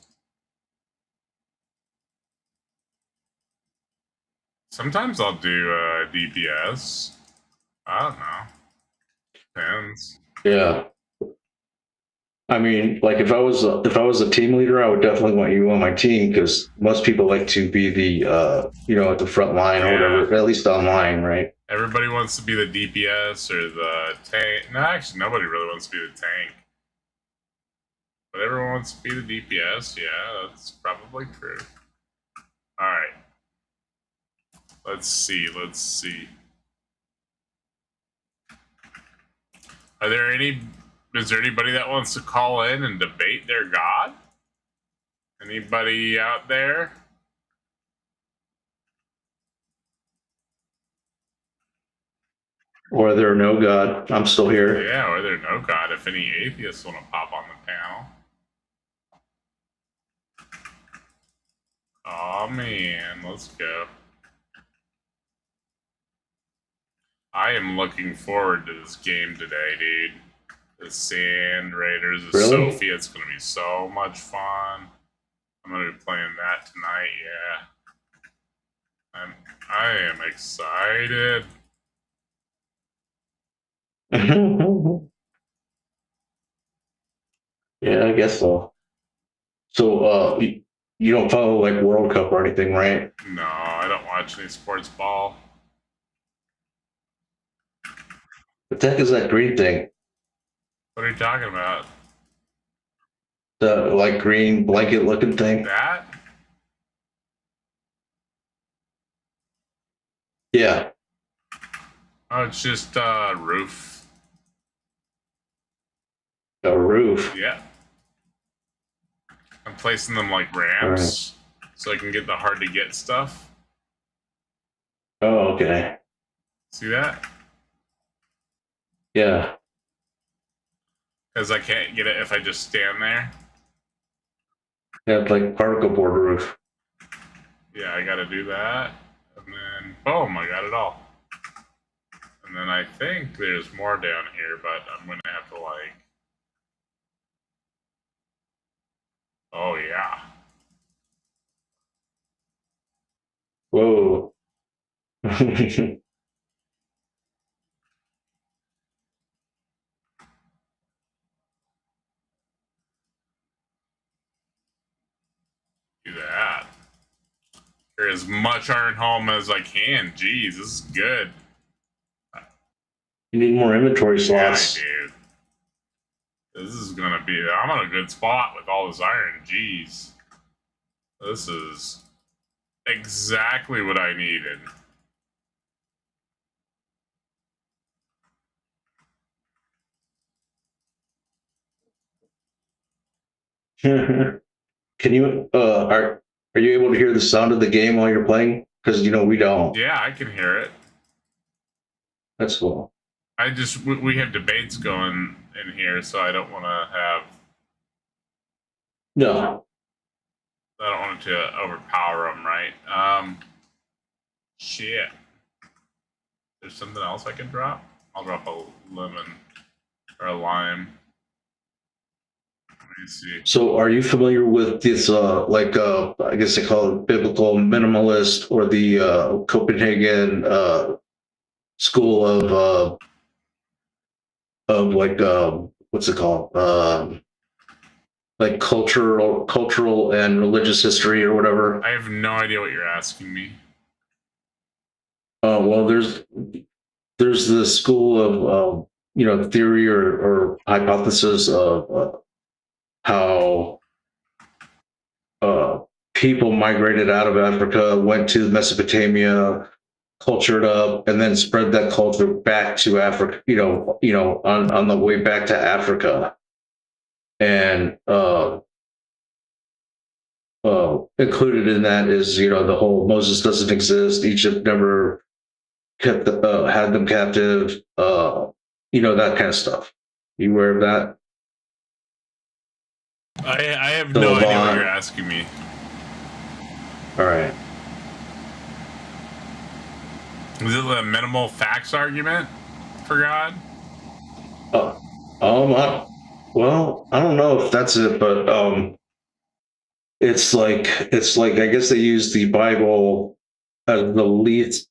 Sometimes I'll do DPS. I don't know. Depends. Yeah. I mean, like if I was a team leader, I would definitely want you on my team because most people like to be the at the front line or whatever, at least online, right? Everybody wants to be the DPS or the tank. No, actually, nobody really wants to be the tank. But everyone wants to be the DPS. Yeah, that's probably true. All right. Let's see. Is there anybody that wants to call in and debate their god? Anybody out there? Or there no God, I'm still here. Yeah, or there no god. If any atheists want to pop on the panel. Oh man, let's go. I am looking forward to this game today, dude. The Sand Raiders of Really? Sophia. It's going to be so much fun. I'm going to be playing that tonight, yeah. I am excited. Yeah, I guess so. So, you don't follow like World Cup or anything, right? No, I don't watch any sports ball. What the heck is that green thing? What are you talking about? The like green blanket looking thing? That? Yeah. Oh, it's just roof. A roof. Yeah. I'm placing them like ramps so I can get the hard to get stuff. Oh, okay. See that? Yeah. Because I can't get it if I just stand there. Yeah, like particle board roof. Yeah, I gotta do that. And then, boom, I got it all. And then I think there's more down here, but I'm gonna have to like... Oh, yeah. Whoa. Do that. Get as much iron home as I can. Jeez, this is good. You need more inventory slots. Yeah, dude. This is gonna be... I'm on a good spot with all this iron. Jeez. This is exactly what I needed. Can you are you able to hear the sound of the game while you're playing? Because we don't. Yeah, I can hear it. That's cool. I just... We have debates going in here, so I don't want to have... No. I don't want it to overpower them, right? Shit. There's something else I can drop? I'll drop a lemon or a lime. Let me see. So are you familiar with this I guess they call it biblical minimalist, or the Copenhagen school of like what's it called? Like cultural and religious history or whatever. I have no idea what you're asking me. Well, there's the school of theory or hypothesis of how people migrated out of Africa, went to Mesopotamia, cultured up, and then spread that culture back to Africa. On the way back to Africa, and included in that is the whole Moses doesn't exist. Egypt never kept had them captive. That kind of stuff. You aware of that? I have The no idea what Levant. you're asking me. All right. Is it the minimal facts argument for God? Well, I don't know if that's it, but it's like I guess they use the Bible as the least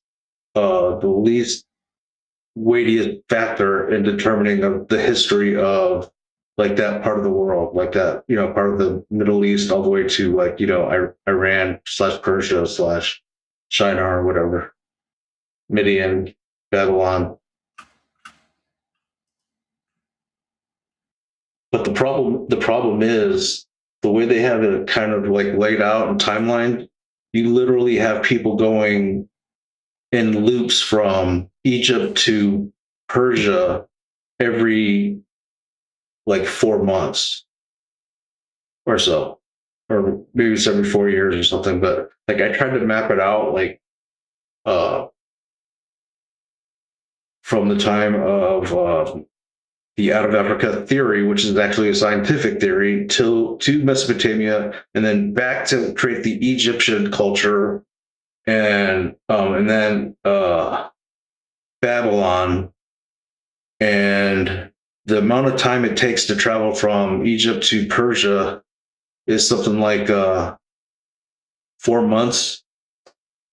weightiest factor in determining the history of like that part of the world, like that part of the Middle East, all the way to like Iran / Persia / China or whatever, Midian, Babylon. But the problem is the way they have it kind of like laid out and timeline. You literally have people going in loops from Egypt to Persia every like 4 months or so, or maybe it's every 4 years or something. But like I tried to map it out, like from the time of the out of Africa theory, which is actually a scientific theory, to Mesopotamia, and then back to create the Egyptian culture, and then Babylon, and the amount of time it takes to travel from Egypt to Persia is something like 4 months.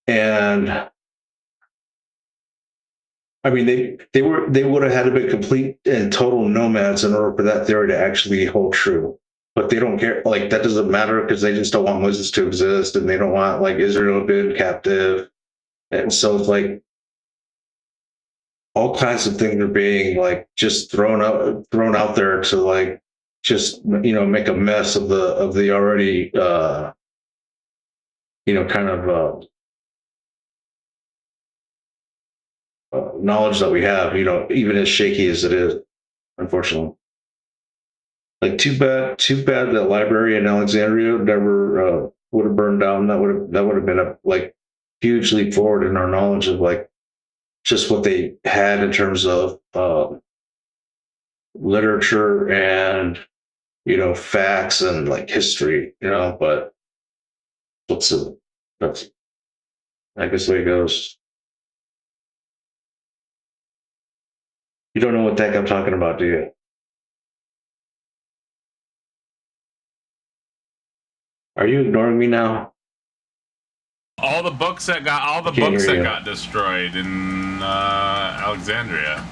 And I mean, they would have had to be complete and total nomads in order for that theory to actually hold true. But they don't care. Like that doesn't matter because they just don't want Moses to exist, and they don't want like Israel to be captive. And so it's like all kinds of things are being like just thrown out there to like just make a mess of the already kind of knowledge that we have, even as shaky as it is, unfortunately. Like too bad that library in Alexandria never would have burned down. That would have been a like huge leap forward in our knowledge of like just what they had in terms of literature and facts and like history. But that's I guess the way it goes. You don't know what the heck I'm talking about, do you? Are you ignoring me now? All the books that got destroyed in Alexandria.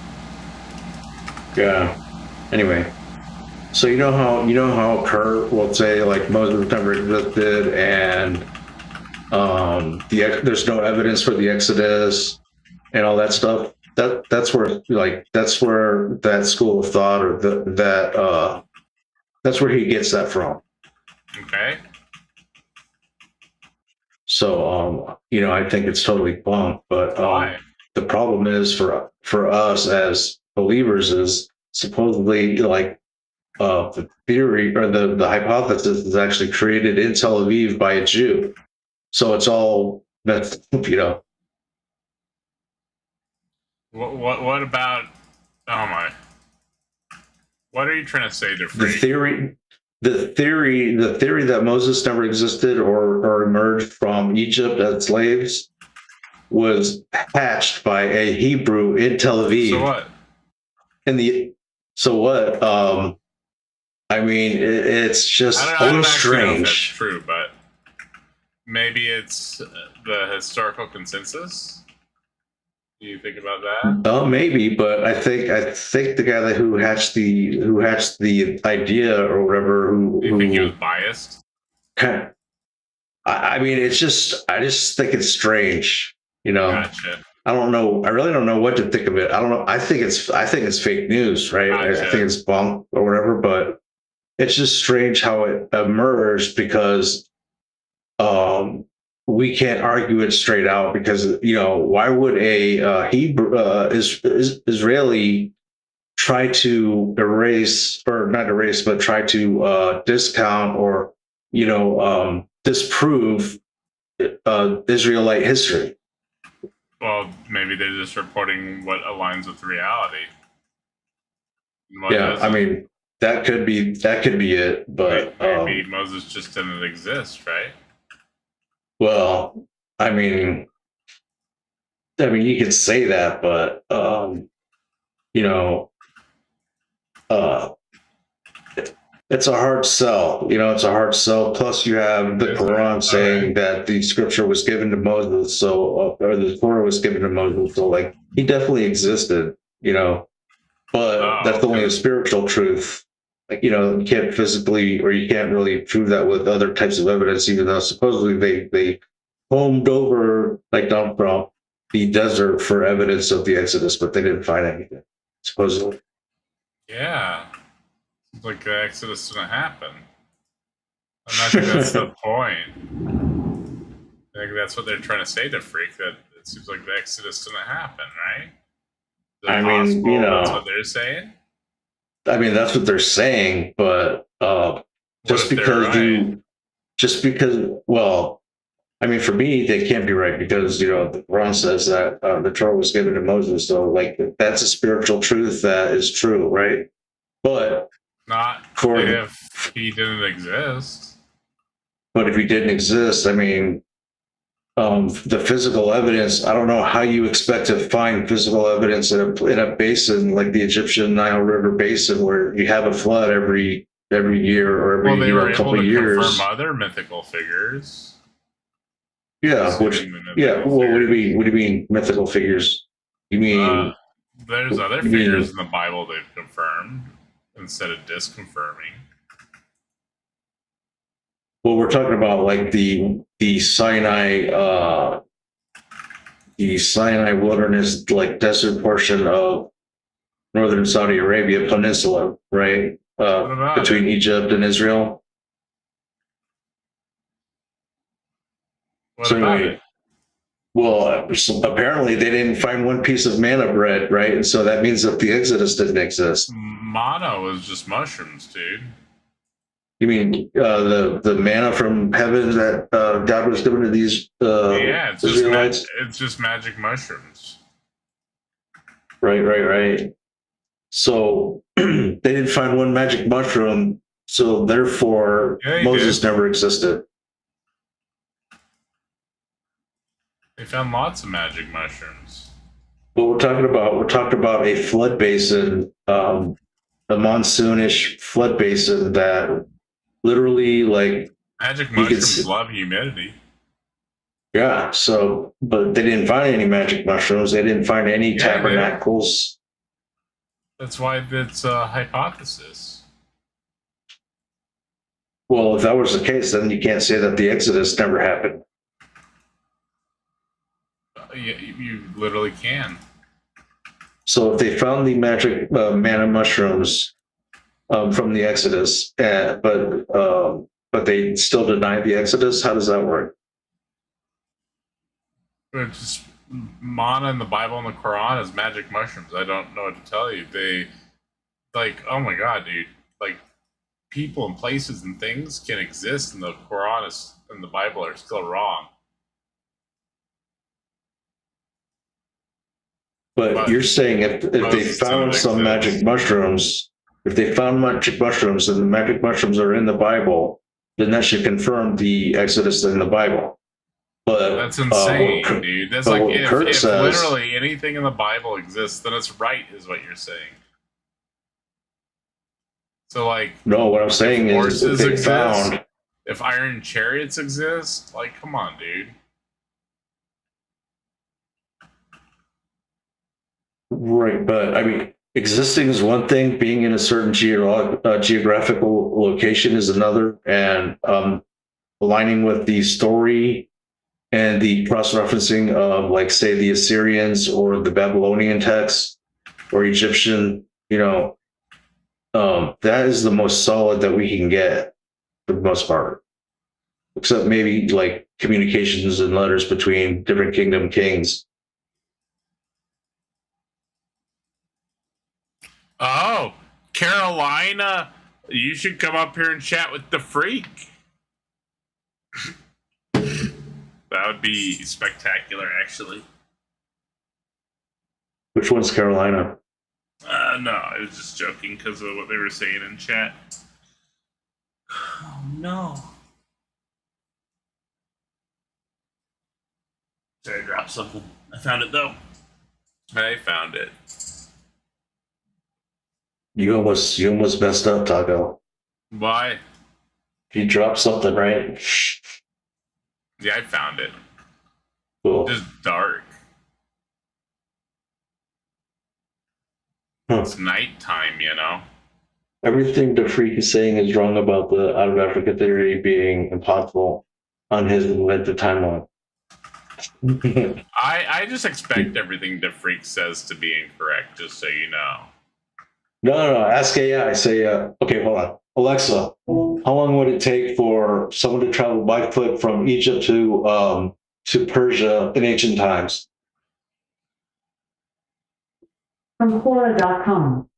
Yeah. Anyway, so you know how Kurt will say like Moses never existed, and there's no evidence for the Exodus and all that stuff. That's where that school of thought or that's where he gets that from. Okay. So I think it's totally bunk, but Why? the problem is for us as believers is supposedly like the theory or the hypothesis is actually created in Tel Aviv by a Jew. So it's all that's What about? Oh my! What are you trying to say to Freak? the theory that Moses never existed or emerged from Egypt as slaves was hatched by a Hebrew in Tel Aviv. So what? I mean, it's just I don't strange. Know if that's true, but maybe it's the historical consensus. Do you think about that? Oh, maybe, but I think the guy who hatched the idea or whatever Do you think he was biased? I mean, I just think it's strange. Gotcha. I don't know. I really don't know what to think of it. I don't know. I think it's fake news, right? Gotcha. I think it's bunk or whatever, but it's just strange how it emerged because we can't argue it straight out because why would a Hebrew Israeli try to erase or not erase but try to discount or disprove Israelite history? Well, maybe they're just reporting what aligns with reality. I mean that could be it, but maybe Moses just didn't exist, right? Well, I mean, you could say that, but it's a hard sell. It's a hard sell. Plus, you have the Quran saying that the scripture was given to Moses, or the Torah was given to Moses. So, like, he definitely existed. But that's only a spiritual truth. Like, you can't physically, or you can't really prove that with other types of evidence, even though supposedly they homed over, like Donald Trump, the desert for evidence of the Exodus, but they didn't find anything, supposedly. Yeah. Seems like the Exodus didn't happen. And I think that's the point. I think that's what they're trying to say to Freak, that it seems like the Exodus didn't happen, right? I mean, that's what they're saying? I mean, that's what they're saying, but just because, well, I mean, for me, they can't be right because, the Quran says that the Torah was given to Moses. So, like, that's a spiritual truth that is true, right? But not if he didn't exist. But if he didn't exist, I mean, the physical evidence, I don't know how you expect to find physical evidence in a basin like the Egyptian Nile River Basin where you have a flood every year or every year, a couple of years. Confirm other mythical figures. Yeah, what do you mean mythical figures? You mean there's other figures in the Bible they've confirmed instead of disconfirming. Well, we're talking about like the Sinai wilderness, like desert portion of northern Saudi Arabia Peninsula, right? Between Egypt and Israel. What about it? Well, apparently they didn't find one piece of manna bread, right? And so that means that the Exodus didn't exist. Mana was just mushrooms, dude. You mean the manna from heaven that God was giving to these Yeah, Israelites? it's just magic mushrooms. Right. So they didn't find one magic mushroom, so therefore Yeah, they Moses did. never existed. They found lots of magic mushrooms. But we're talking about a flood basin, a monsoonish flood basin that literally like Magic you could mushrooms see, love humidity. yeah. So, but they didn't find any magic mushrooms. They didn't find any Yeah, they did. tabernacles. That's why it's a hypothesis. Well, if that was the case, then you can't say that the Exodus never happened. You literally can. So if they found the magic manna mushrooms from the Exodus, but they still denied the Exodus, how does that work? It's just mana in the Bible and the Quran is magic mushrooms. I don't know what to tell you. They like, oh my god, dude! Like, people and places and things can exist, and the Quran and the Bible are still wrong. But you're saying if they Moses found didn't some exist. magic mushrooms, if they found magic mushrooms and the magic mushrooms are in the Bible, then that should confirm the Exodus in the Bible. But That's insane, what, dude. That's but like what Kurt if says, literally anything in the Bible exists, then it's right, is what you're saying. So, like, no, what I'm saying is if they found, if iron chariots exist, like, come on, dude. right, but I mean, existing is one thing, being in a certain geographical location is another, and aligning with the story and the cross-referencing of, like, say, the Assyrians or the Babylonian text or Egyptian, that is the most solid that we can get for the most part, except maybe like communications and letters between different kingdom kings. Oh, Carolina, you should come up here and chat with the freak. That would be spectacular, actually. Which one's Carolina? No, I was just joking because of what they were saying in chat. Oh, no. Sorry, I dropped something. I found it, though. I found it. You almost messed up, Taco. Why? You dropped something, right? Yeah, I found it. Cool. Just dark. Huh. It's nighttime, Everything the freak is saying is wrong about the out of Africa theory being impossible on his invented timeline. I just expect everything the freak says to be incorrect, just so you know. No. Ask AI. Say, okay, hold on. Alexa, how long would it take for someone to travel by foot from Egypt to Persia in ancient times? From Quora.com.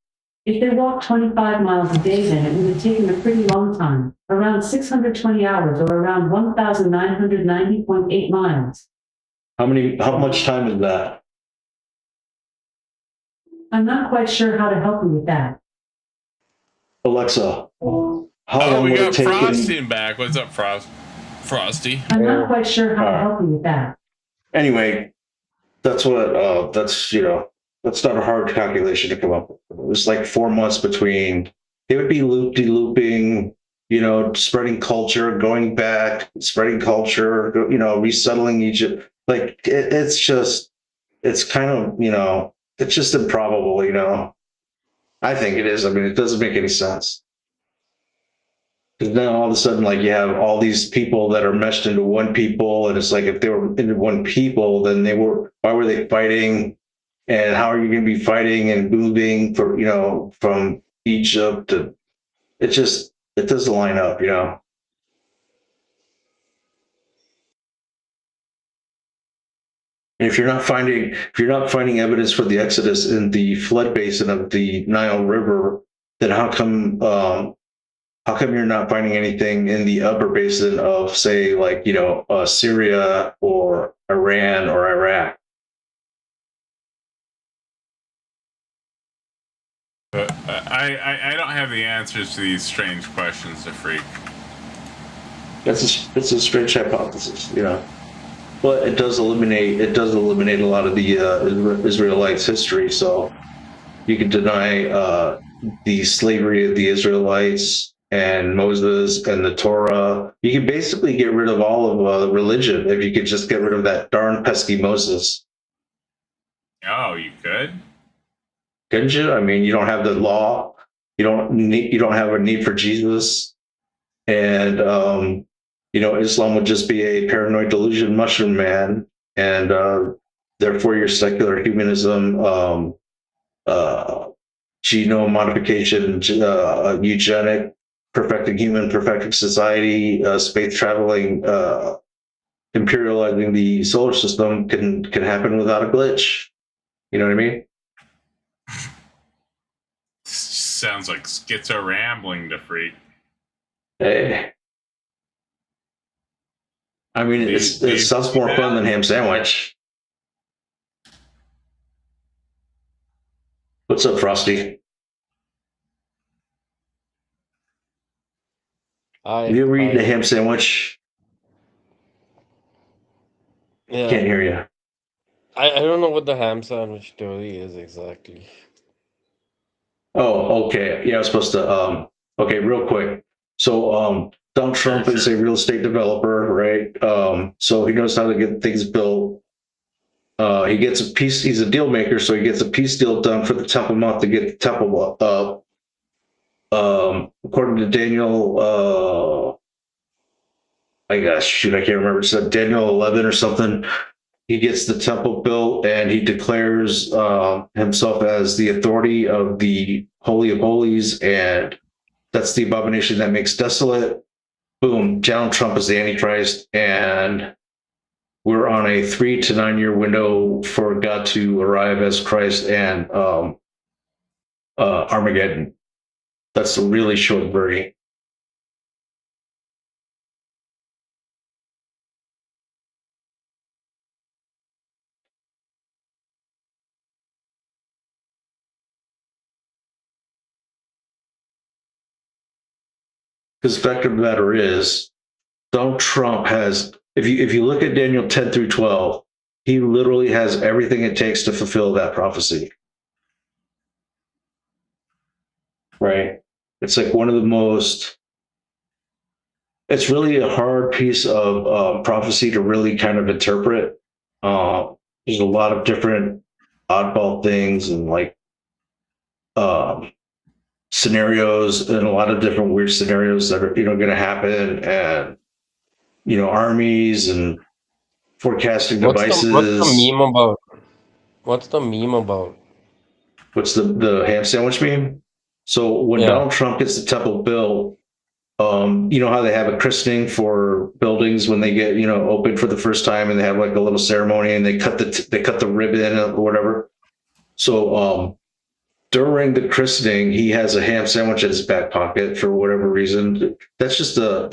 If they walked 25 miles a day, then it would have taken a pretty long time, around 620 hours or around 1,990.8 miles. How much time is that? I'm not quite sure how to help you with that. Alexa, how Oh, long we would it got take? Frosty back. What's up, Frosty? I'm not quite sure how to help you with that. Anyway, that's not a hard calculation to come up with. It was like 4 months between. They would be looping, spreading culture, going back, spreading culture, resettling Egypt. Like it's just improbable, I think it is. I mean, it doesn't make any sense. Because then all of a sudden, like, you have all these people that are meshed into one people, and it's like, if they were into one people, then why were they fighting? And how are you going to be fighting and moving from Egypt to, it doesn't line up, If you're not finding evidence for the Exodus in the flood basin of the Nile River then how come you're not finding anything in the upper basin of, say, like, Syria or Iran or Iraq? I don't have the answers to these strange questions, the freak. That's a strange hypothesis, but it does eliminate a lot of the Israelites' history. So you can deny the slavery of the Israelites and Moses and the Torah. You can basically get rid of all of religion if you could just get rid of that darn pesky Moses. Oh, you could? Couldn't you? I mean, you don't have the law. You don't have a need for Jesus, and Islam would just be a paranoid delusion mushroom man, and therefore your secular humanism, genome modification, eugenic, perfecting human, perfecting society, space traveling, imperializing the solar system can happen without a glitch. You know what I mean? Sounds like schizo rambling, to freak. Hey. I mean, it sounds more fun than ham sandwich. What's up, Frosty? Have you ever eaten a ham sandwich? Yeah. Can't hear you. I don't know what the ham sandwich story is exactly. Oh, okay. Yeah, I was supposed to. Okay, real quick. So, Donald Trump is a real estate developer, right? So he knows how to get things built. He gets a piece. He's a deal maker, so he gets a piece deal done for the Temple Mount to get the temple up. According to Daniel, I can't remember. It's Daniel 11 or something. He gets the temple built, and he declares himself as the authority of the Holy of Holies, and that's the abomination that makes desolate. Boom, Donald Trump is the Antichrist, and we're on a 3 to 9 year window for God to arrive as Christ and Armageddon. That's a really short version. Because the fact of the matter is, Donald Trump has, if you look at Daniel 10 through 12, he literally has everything it takes to fulfill that prophecy. Right? It's like one of the most, it's really a hard piece of prophecy to really kind of interpret. There's a lot of different oddball things and like scenarios, and a lot of different weird scenarios that are going to happen, and armies and forecasting devices. What's the meme about? What's the meme about? What's the ham sandwich meme? So when Donald Trump gets the temple built, you know how they have a christening for buildings when they get opened for the first time, and they have like a little ceremony, and they cut the ribbon or whatever. So during the christening, he has a ham sandwich in his back pocket for whatever reason. That's just a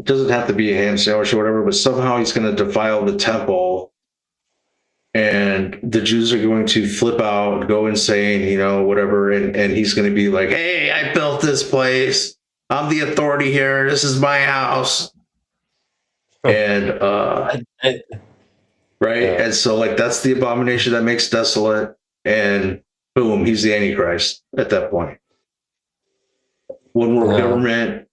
it doesn't have to be a ham sandwich or whatever, but somehow he's going to defile the temple, and the Jews are going to flip out, go insane, whatever, and he's going to be like, "Hey, I built this place. I'm the authority here. This is my house." And right, and so like that's the abomination that makes desolate, and boom, he's the Antichrist at that point. One world government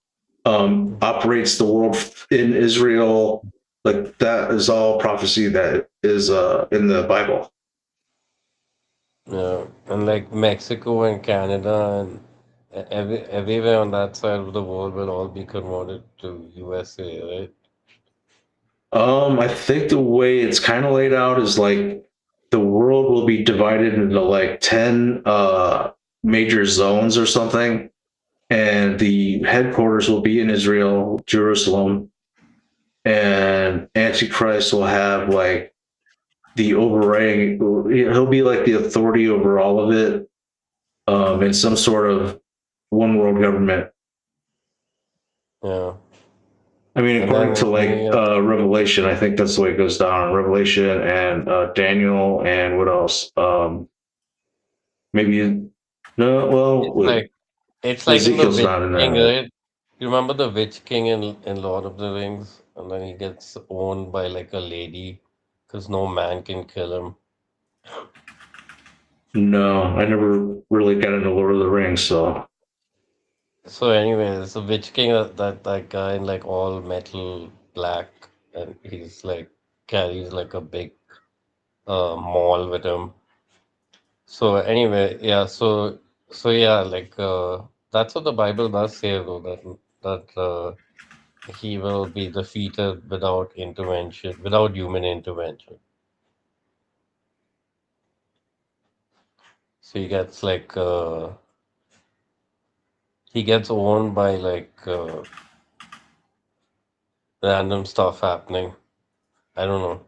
operates the world in Israel. Like that is all prophecy that is in the Bible. Yeah, and like Mexico and Canada and everywhere on that side of the world will all be converted to USA, right? I think the way it's kind of laid out is like the world will be divided into like 10 major zones or something, and the headquarters will be in Israel, Jerusalem, and Antichrist will have like the overriding, he'll be like the authority over all of it, in some sort of one world government. Yeah. I mean, And according then to like yeah. Revelation, I think that's the way it goes down. Revelation and Daniel and what else? Maybe no. Well, wait, It's like in the Ezekiel's Witch not in King, there. right? You remember the Witch King in Lord of the Rings, and then he gets owned by like a lady, because no man can kill him. No, I never really got into Lord of the Rings, so So, anyways, the Witch King, that guy in like all metal black, and he's like carries like a big maul with him. So anyway, yeah, so yeah, like that's what the Bible does say, though, that he will be defeated without intervention, without human intervention. So he gets owned by like random stuff happening. I don't know.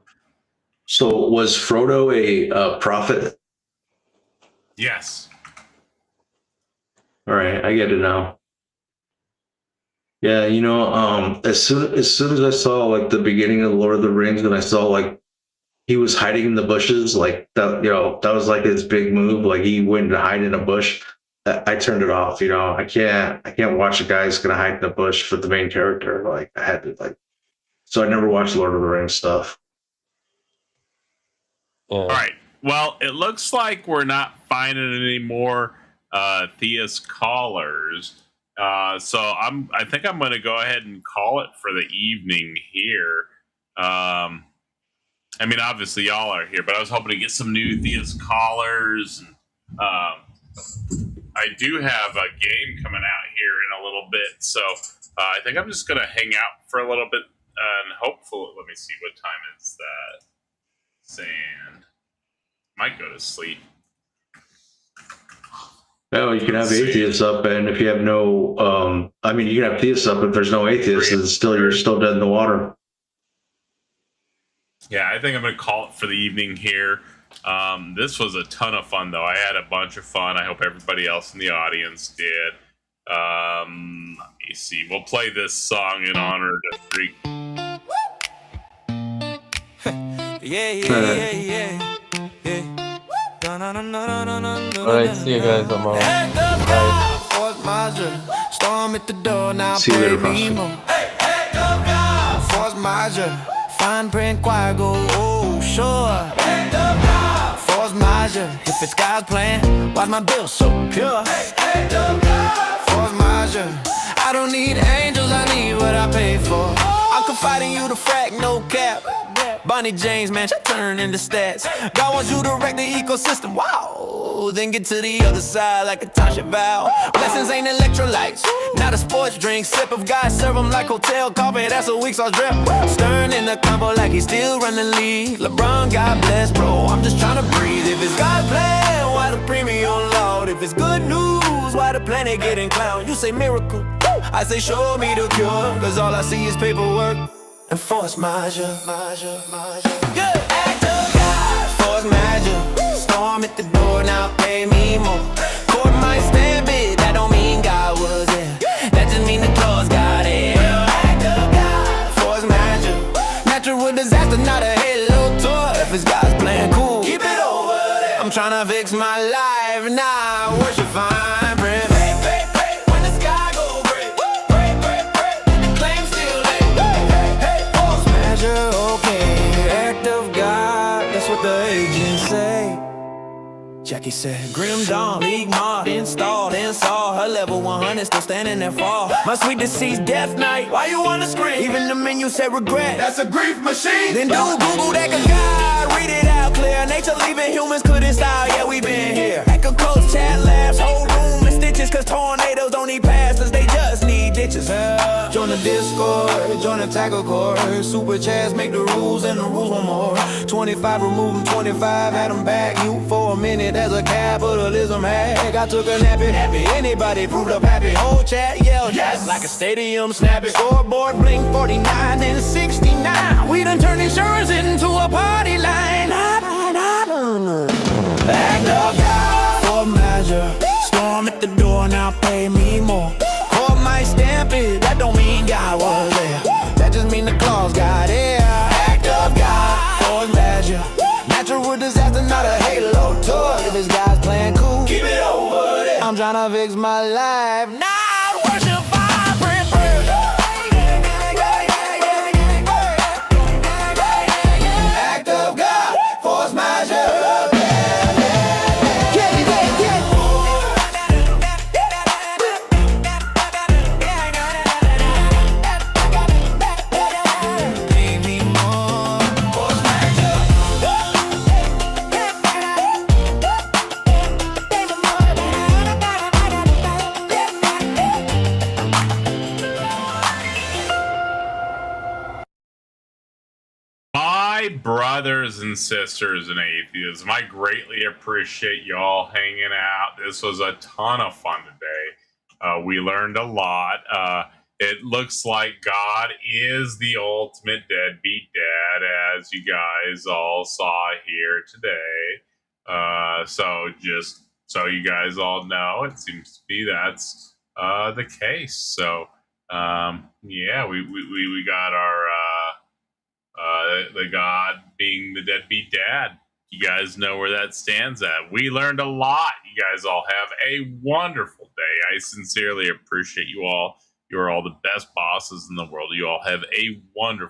so was Frodo a prophet? Yes. All right, I get it now. Yeah, as soon as I saw like the beginning of Lord of the Rings, and I saw like he was hiding in the bushes, like that, that was like his big move. Like he went to hide in a bush. I turned it off. I can't watch a guy who's gonna hide in the bush for the main character. Like I had to like, so I never watched Lord of the Rings stuff. Yeah. All right. Well, it looks like we're not finding any more Thea's callers. So I think I'm going to go ahead and call it for the evening here. I mean, obviously y'all are here, but I was hoping to get some new Thea's callers. I do have a game coming out here in a little bit, so I think I'm just going to hang out for a little bit and hopefully, let me see, what time is that? Sand. Might go to sleep. Oh, you can have atheists up, and if you have no, I mean, you can have theists up if there's no atheists, and you're still dead in the water. Yeah, I think I'm going to call it for the evening here. This was a ton of fun, though. I had a bunch of fun. I hope everybody else in the audience did. Let me see. We'll play this song in honor to Freak. Yeah. Alright, see you guys. I'm out. Bye. Storm at the door now. See you later, Frosty. Force major, fine print choir go, oh sure. Force major, if it's God's plan, why's my bill so pure? Force major, I don't need angels, I need what I pay for. I'm confiding you to frack, no cap. Bonnie James, man, she turn into stats. God wants you to wreck the ecosystem, wow. Then get to the other side like a Tasha vow. Blessings ain't electrolytes, not a sports drink. Sip of God, serve them like hotel coffee, that's a week sauce drip. Stern in the combo like he still run the league. LeBron, God bless, bro, I'm just trying to breathe. If it's God's plan, why the premium loud? If it's good news, why the planet getting clown? You say miracle, I say show me the cure. Cause all I see is paperwork and force major. Good. Act of God, force major. Storm at the door, now pay me more. Court might stamp it, that don't mean God was there. That just mean the clause got it. Act of God, force major. Natural disaster, not a halo tour. If it's God's plan, cool, keep it over there. I'm tryna fix my life now. Worship fine print. When the sky go break. The claim still late. Force measure, okay. Act of God, that's what the agents say. Jackie said, Grim Dawn, League Mod, installed and saw her level 100 still standing there fall. My sweet deceased death knight, why you wanna scream? Even the menu said regret, that's a grief machine. Then do Google that God, read it out clear. Nature leaving humans couldn't style, yeah we been here. Echo coach, chat labs, whole room in stitches. Cause tornadoes don't need pastors, they just need ditches. Join the Discord, join the tackle course. Super chats make the rules and the rules one more. 25 remove them, 25 had them back. You for a minute as a capitalism hack. I took a nappy. Anybody proved up happy. Whole chat yelled yes like a stadium snappy. Scoreboard blink 49 and 69. We done turned insurance into a party line. Act of God, for measure. gonna fix my life. Not worship vibrant bird. Act of God, force majeure. My brothers and sisters in atheism, I greatly appreciate y'all hanging out. This was a ton of fun today. We learned a lot. It looks like God is the ultimate deadbeat dad, as you guys all saw here today. So just so you guys all know, it seems to be that's the case. So yeah, we got our the God being the deadbeat dad. You guys know where that stands at. We learned a lot. You guys all have a wonderful day. I sincerely appreciate you all. You are all the best bosses in the world. You all have a wonderful